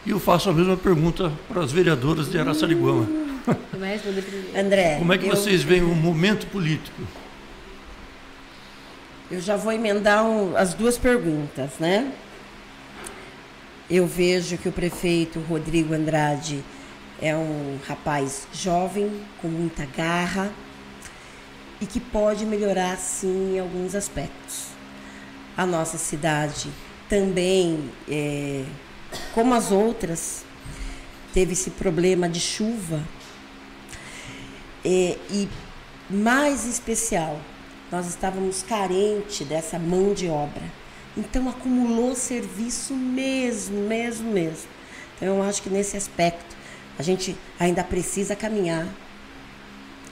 E eu faço a mesma pergunta para as vereadoras de Araçariguama. André, Como é que vocês veem o momento político? Eu já vou emendar as duas perguntas, né? Eu vejo que o prefeito Rodrigo Andrade é um rapaz jovem, com muita garra, e que pode melhorar, sim, em alguns aspectos. A nossa cidade também, como as outras, teve esse problema de chuva, e mais especial, nós estávamos carentes dessa mão de obra. Então, acumulou serviço mesmo. Então, eu acho que nesse aspecto, a gente ainda precisa caminhar.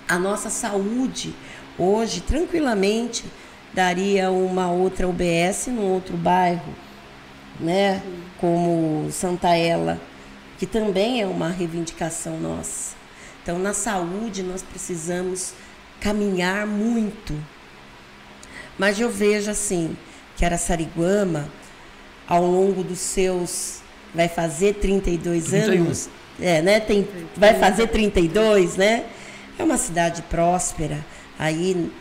A nossa saúde, hoje, tranquilamente, daria uma outra UBS num outro bairro, né? Como Santa Ela, que também é uma reivindicação nossa. Então, na saúde, nós precisamos caminhar muito. Mas eu vejo assim, que Araçariguama, ao longo dos seus, vai fazer 32 31. anos, né? Vai fazer 32, né? É uma cidade próspera, aí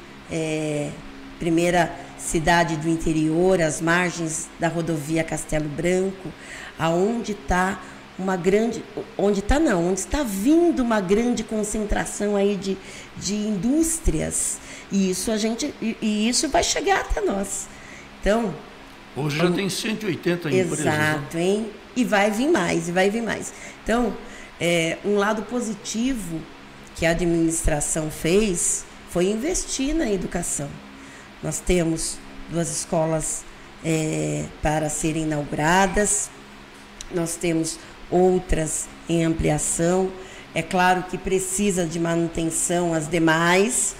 primeira cidade do interior, às margens da rodovia Castelo Branco, aonde está onde está vindo uma grande concentração aí de indústrias, e isso vai chegar até nós. Então, hoje já tem 180 empresas. Exato, né? Hein? E vai vir mais. Então, um lado positivo que a administração fez foi investir na educação. Nós temos 2 escolas para serem inauguradas, nós temos outras em ampliação. É claro que precisa de manutenção as demais,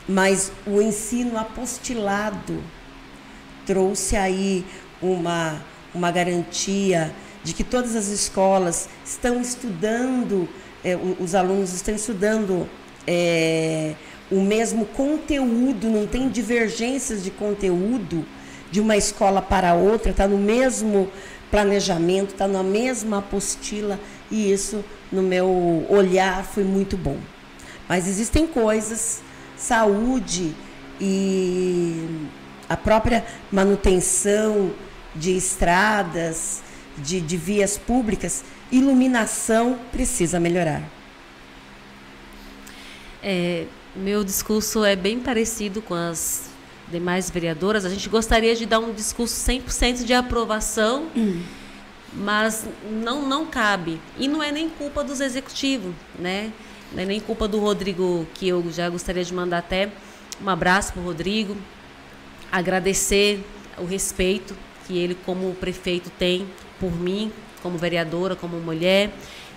mas o ensino apostilado trouxe aí uma garantia de que todas as escolas estão estudando, os alunos estão estudando o mesmo conteúdo, não tem divergências de conteúdo de uma escola para outra, está no mesmo planejamento, está na mesma apostila, e isso, no meu olhar, foi muito bom. Mas existem coisas, saúde e a própria manutenção de estradas, de vias públicas, iluminação precisa melhorar. Meu discurso é bem parecido com as demais vereadoras. A gente gostaria de dar um discurso 100% de aprovação, mas não cabe. E não é nem culpa dos executivos, né? Não é nem culpa do Rodrigo, que eu já gostaria de mandar até um abraço para o Rodrigo, agradecer o respeito que ele, como prefeito, tem por mim, como vereadora, como mulher,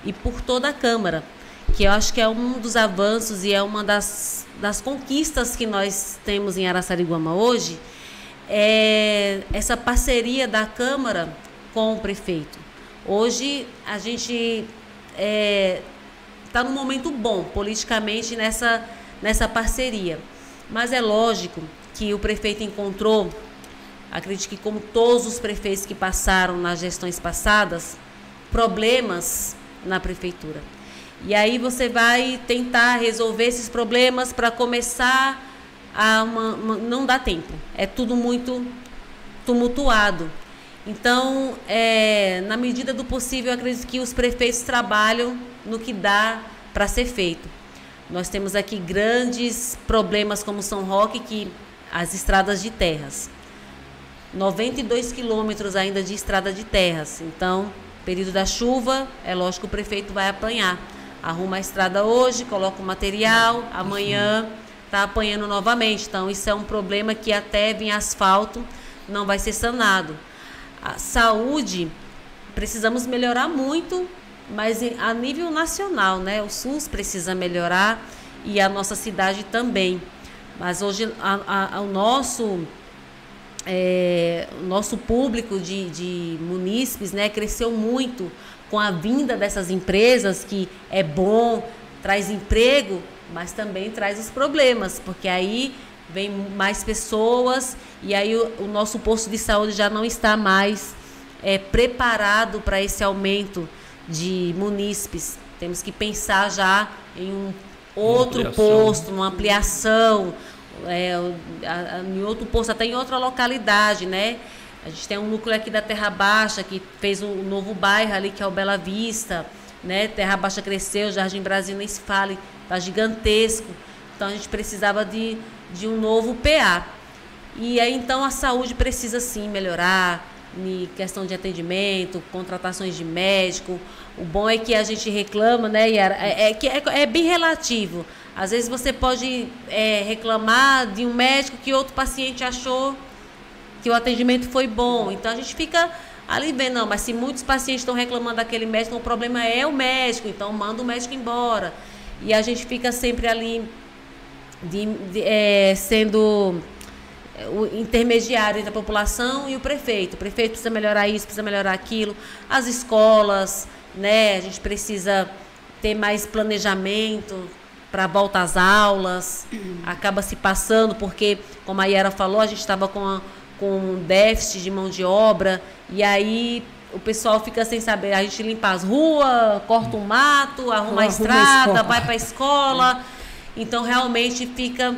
e por toda a Câmara, que eu acho que é um dos avanços e é uma das conquistas que nós temos em Araçariguama hoje, é essa parceria da Câmara com o prefeito. Hoje a gente está num momento bom politicamente nessa parceria, mas é lógico que o prefeito encontrou, acredito que como todos os prefeitos que passaram nas gestões passadas, problemas na prefeitura. E aí você vai tentar resolver esses problemas para começar não dá tempo. É tudo muito tumultuado. Então, na medida do possível, eu acredito que os prefeitos trabalham no que dá para ser feito. Nós temos aqui grandes problemas como São Roque, que as estradas de terras. 92 quilômetros ainda de estrada de terras. Então, período da chuva, é lógico que o prefeito vai apanhar. Arruma a estrada hoje, coloca o material, amanhã está apanhando novamente. Então, isso é um problema que até vir asfalto não vai ser sanado. A saúde, precisamos melhorar muito, mas a nível nacional, né? O SUS precisa melhorar e a nossa cidade também. Mas hoje o nosso público de munícipes, né, cresceu muito com a vinda dessas empresas, que é bom, traz emprego, mas também traz os problemas, porque aí vem mais pessoas e aí o nosso posto de saúde já não está mais preparado para esse aumento de munícipes. Temos que pensar já em um outro posto, uma ampliação, em outro posto, até em outra localidade, né? A gente tem um núcleo aqui da Terra Baixa, que fez um novo bairro ali, que é o Bela Vista, né? Terra Baixa cresceu, Jardim Brasil nem se fale, está gigantesco. Então a gente precisava de um novo PA. E aí então a saúde precisa sim melhorar, em questão de atendimento, contratações de médico. O bom é que a gente reclama, né, Yara? É bem relativo. Às vezes você pode reclamar de um médico que outro paciente achou que o atendimento foi bom. Então a gente fica ali vendo, não, mas se muitos pacientes estão reclamando daquele médico, o problema é o médico, então manda o médico embora. E a gente fica sempre ali sendo o intermediário entre a população e o prefeito. O prefeito precisa melhorar isso, precisa melhorar aquilo. As escolas, né? A gente precisa ter mais planejamento para a volta às aulas. Acaba se passando, porque, como a Yara falou, a gente estava com um déficit de mão de obra, e aí o pessoal fica sem saber. A gente limpa as ruas, corta um mato, arruma a estrada, vai para a escola. Então, realmente fica...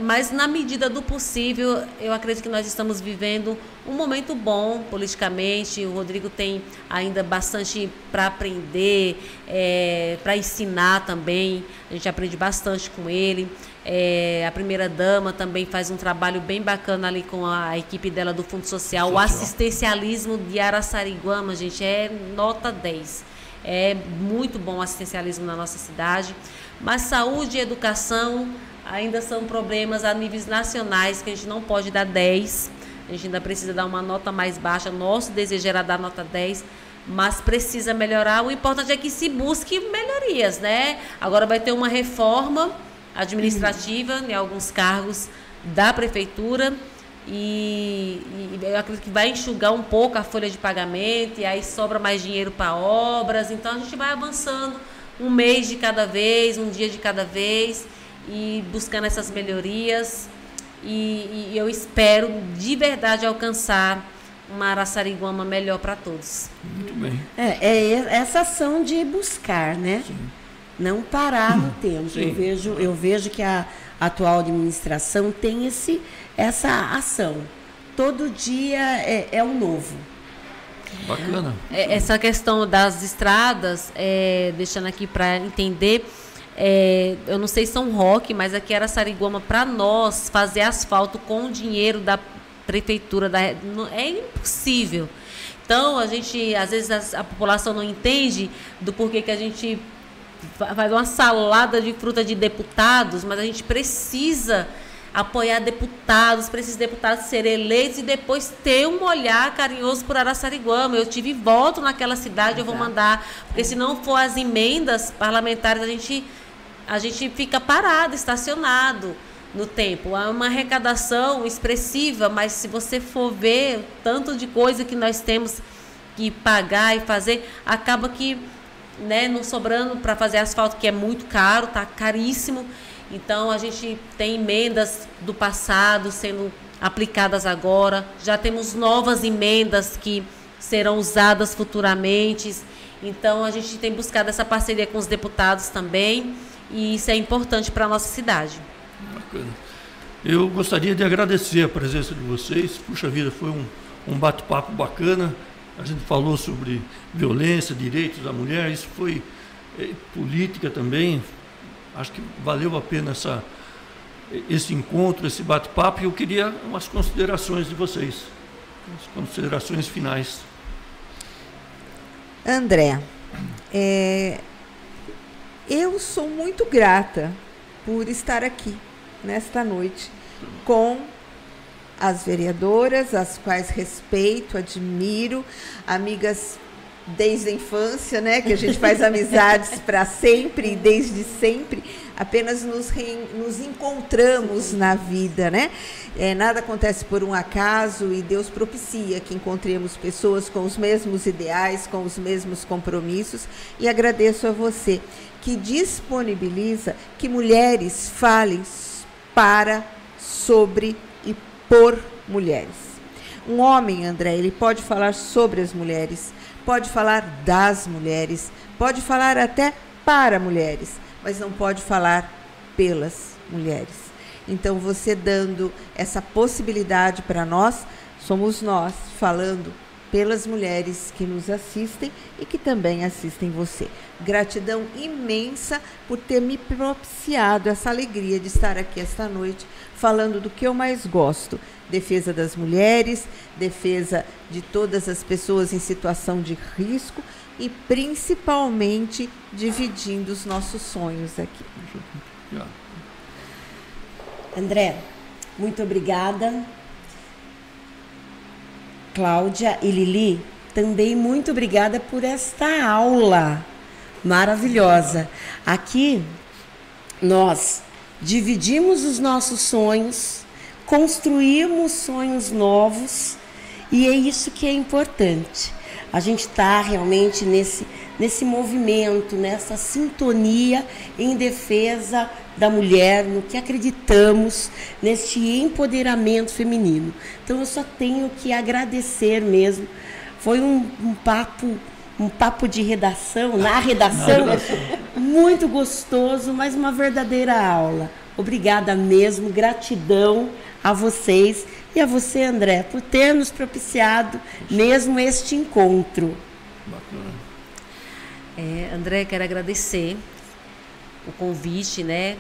mas na medida do possível, eu acredito que nós estamos vivendo um momento bom politicamente. O Rodrigo tem ainda bastante para aprender, para ensinar também. A gente aprende bastante com ele. A primeira-dama também faz um trabalho bem bacana ali com a equipe dela do Fundo Social. O assistencialismo de Araçariguama, gente, é nota 10. É muito bom o assistencialismo na nossa cidade. Mas saúde e educação ainda são problemas a níveis nacionais que a gente não pode dar 10. A gente ainda precisa dar uma nota mais baixa. Nosso desejo era dar nota 10, mas precisa melhorar. O importante é que se busque melhorias, né? Agora vai ter uma reforma administrativa em alguns cargos da prefeitura e eu acredito que vai enxugar um pouco a folha de pagamento e aí sobra mais dinheiro para obras. Então a gente vai avançando um mês de cada vez, um dia de cada vez, e buscando essas melhorias, e eu espero de verdade alcançar uma Araçariguama melhor para todos. Muito bem. Essa ação de buscar, né? Sim. Não parar no tempo. Eu vejo que a atual administração tem essa ação. Todo dia é um novo. Bacana. Essa questão das estradas, deixando aqui para entender, eu não sei São Roque, mas aqui era Araçariguama, para nós fazer asfalto com o dinheiro da prefeitura é impossível. Então a gente, às vezes a população não entende do porquê que a gente faz uma salada de fruta de deputados, mas a gente precisa apoiar deputados, para esses deputados serem eleitos e depois ter um olhar carinhoso por Araçariguama. Eu tive voto naquela cidade, eu vou mandar, porque se não for as emendas parlamentares, a gente fica parado, estacionado no tempo. É uma arrecadação expressiva, mas se você for ver o tanto de coisa que nós temos que pagar e fazer, acaba que, né, não sobrando para fazer asfalto, que é muito caro, está caríssimo. Então, a gente tem emendas do passado sendo aplicadas agora. Já temos novas emendas que serão usadas futuramente. Então, a gente tem buscado essa parceria com os deputados também. E isso é importante para a nossa cidade. Bacana. Eu gostaria de agradecer a presença de vocês. Puxa vida, foi um bate-papo bacana. A gente falou sobre violência, direitos da mulher, isso foi política também. Acho que valeu a pena esse encontro, esse bate-papo, e eu queria umas considerações de vocês, as considerações finais. André, eu sou muito grata por estar aqui nesta noite com as vereadoras, as quais respeito, admiro, amigas desde a infância, né, que a gente faz amizades para sempre e desde sempre, apenas nos encontramos na vida, né? Nada acontece por um acaso e Deus propicia que encontremos pessoas com os mesmos ideais, com os mesmos compromissos, e agradeço a você que disponibiliza que mulheres falem para, sobre e por mulheres. Um homem, André, ele pode falar sobre as mulheres, pode falar das mulheres, pode falar até para mulheres, mas não pode falar pelas mulheres. Então, você dando essa possibilidade para nós, somos nós falando pelas mulheres que nos assistem e que também assistem você. Gratidão imensa por ter me propiciado essa alegria de estar aqui esta noite falando do que eu mais gosto: defesa das mulheres, defesa de todas as pessoas em situação de risco e principalmente dividindo os nossos sonhos aqui. André, muito obrigada. Cláudia e Lili, também muito obrigada por esta aula maravilhosa. Aqui nós dividimos os nossos sonhos, construímos sonhos novos, e é isso que é importante. A gente está realmente nesse movimento, nessa sintonia em defesa da mulher, no que acreditamos, neste empoderamento feminino. Então eu só tenho que agradecer mesmo. Foi um papo de redação, na redação, muito gostoso, mas uma verdadeira aula. Obrigada mesmo, gratidão a vocês e a você, André, por ter nos propiciado mesmo este encontro. Bacana. André, quero agradecer o convite, né?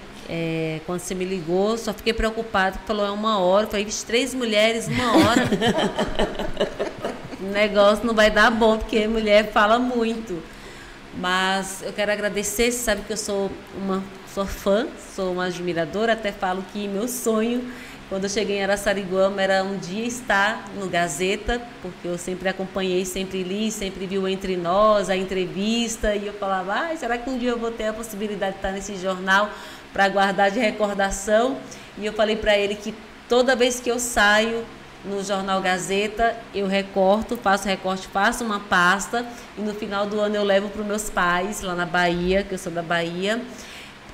Quando você me ligou, só fiquei preocupada, falou 1 hora, falei, 3 mulheres, 1 hora. O negócio não vai dar bom, porque mulher fala muito. Mas eu quero agradecer, você sabe que eu sou fã, sou uma admiradora, até falo que meu sonho, quando eu cheguei em Araçariguama, era um dia estar no Gazeta, porque eu sempre acompanhei, sempre li, sempre vi o Entre Nós, a entrevista, e eu falava, será que um dia eu vou ter a possibilidade de estar nesse jornal para guardar de recordação? E eu falei para ele que toda vez que eu saio no jornal Gazeta, eu recorto, faço recorte, faço uma pasta, e no final do ano eu levo para os meus pais, lá na Bahia, que eu sou da Bahia,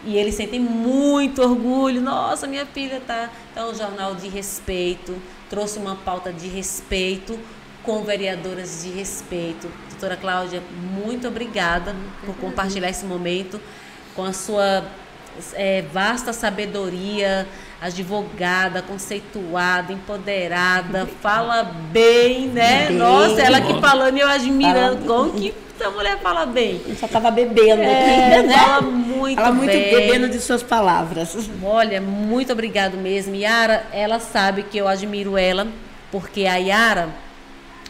e eles sentem muito orgulho. Nossa, minha filha tá um jornal de respeito, trouxe uma pauta de respeito, com vereadoras de respeito. Doutora Cláudia, muito obrigada por compartilhar esse momento com a sua vasta sabedoria, advogada, conceituada, empoderada, fala bem, né? Bem. Nossa, ela aqui falando e eu admirando. Como que essa mulher fala bem? Eu só estava bebendo aqui, né? Fala muito Ela bem. muito bebendo de suas palavras. Olha, muito obrigado mesmo. Yara, ela sabe que eu admiro ela, porque a Yara,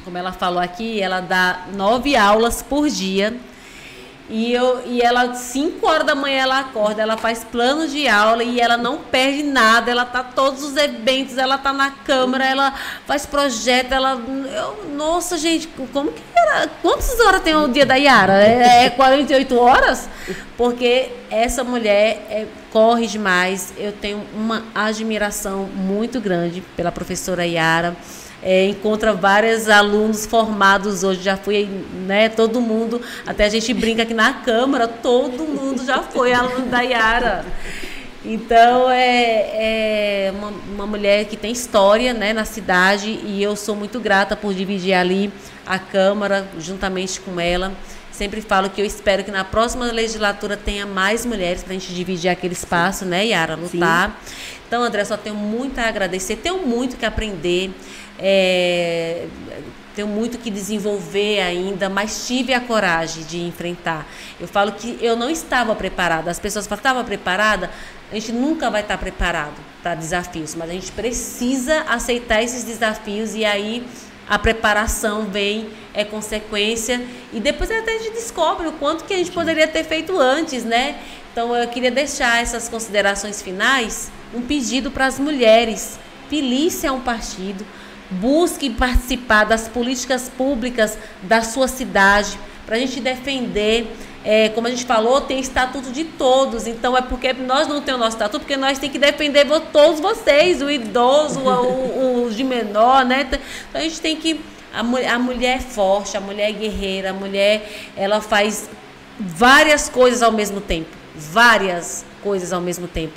como ela falou aqui, ela dá 9 aulas por dia. E ela, 5 horas da manhã, ela acorda, ela faz plano de aula e ela não perde nada, ela tá todos os eventos, ela tá na Câmara, ela faz projeto, nossa, gente, como que era? Quantas horas tem o dia da Yara? É 48 horas? Porque essa mulher corre demais. Eu tenho uma admiração muito grande pela professora Yara. Encontra vários alunos formados hoje, já fui, né, todo mundo, até a gente brinca aqui na Câmara, todo mundo já foi aluno da Yara. Então, é uma mulher que tem história, né, na cidade, e eu sou muito grata por dividir ali a Câmara, juntamente com ela. Sempre falo que eu espero que na próxima legislatura tenha mais mulheres para a gente dividir aquele espaço, né, Yara? Lutar. Sim. Então, André, só tenho muito a agradecer, tenho muito que aprender, tenho muito que desenvolver ainda, mas tive a coragem de enfrentar. Eu falo que eu não estava preparada. As pessoas falam, estava preparada? A gente nunca vai estar preparado para desafios, mas a gente precisa aceitar esses desafios e aí a preparação vem, é consequência, e depois até a gente descobre o quanto que a gente poderia ter feito antes, né? Então eu queria deixar essas considerações finais, um pedido para as mulheres. Filie-se a um partido, busque participar das políticas públicas da sua cidade, para a gente defender, como a gente falou, tem estatuto de todos, então é porque nós não temos o nosso estatuto, porque nós temos que defender todos vocês, o idoso, o de menor, né? Então a gente tem que, a mulher é forte, a mulher é guerreira, a mulher, ela faz várias coisas ao mesmo tempo,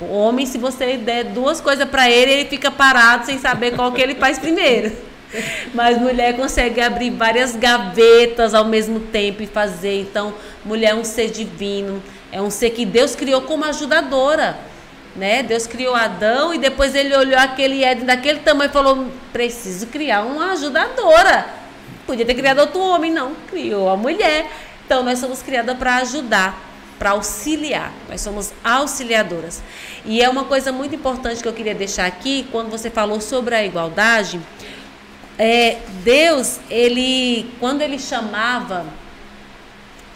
O homem, se você der duas coisas para ele fica parado sem saber qual que ele faz primeiro. Mas mulher consegue abrir várias gavetas ao mesmo tempo e fazer. Então, mulher é um ser divino, é um ser que Deus criou como ajudadora, né? Deus criou Adão e depois ele olhou aquele Éden daquele tamanho e falou, preciso criar uma ajudadora. Podia ter criado outro homem, não, criou a mulher. Então, nós somos criadas para ajudar, para auxiliar, nós somos auxiliadoras. E é uma coisa muito importante que eu queria deixar aqui, quando você falou sobre a igualdade, Deus, quando ele chamava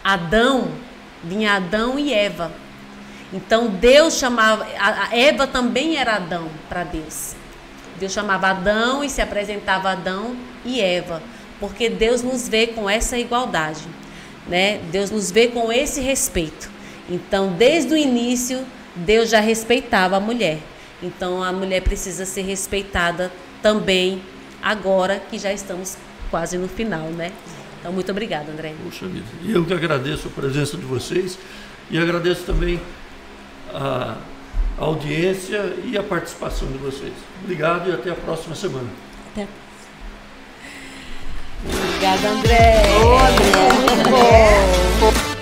Adão, vinha Adão e Eva. Então Deus chamava, a Eva também era Adão para Deus. Deus chamava Adão e se apresentava Adão e Eva, porque Deus nos vê com essa igualdade, né? Deus nos vê com esse respeito. Então, desde o início, Deus já respeitava a mulher. Então, a mulher precisa ser respeitada também, agora que já estamos quase no final, né? Então, muito obrigada, André. Poxa vida, eu que agradeço a presença de vocês e agradeço também a audiência e a participação de vocês. Obrigado e até a próxima semana. Até. Obrigada, André. Ô, André. Muito bom.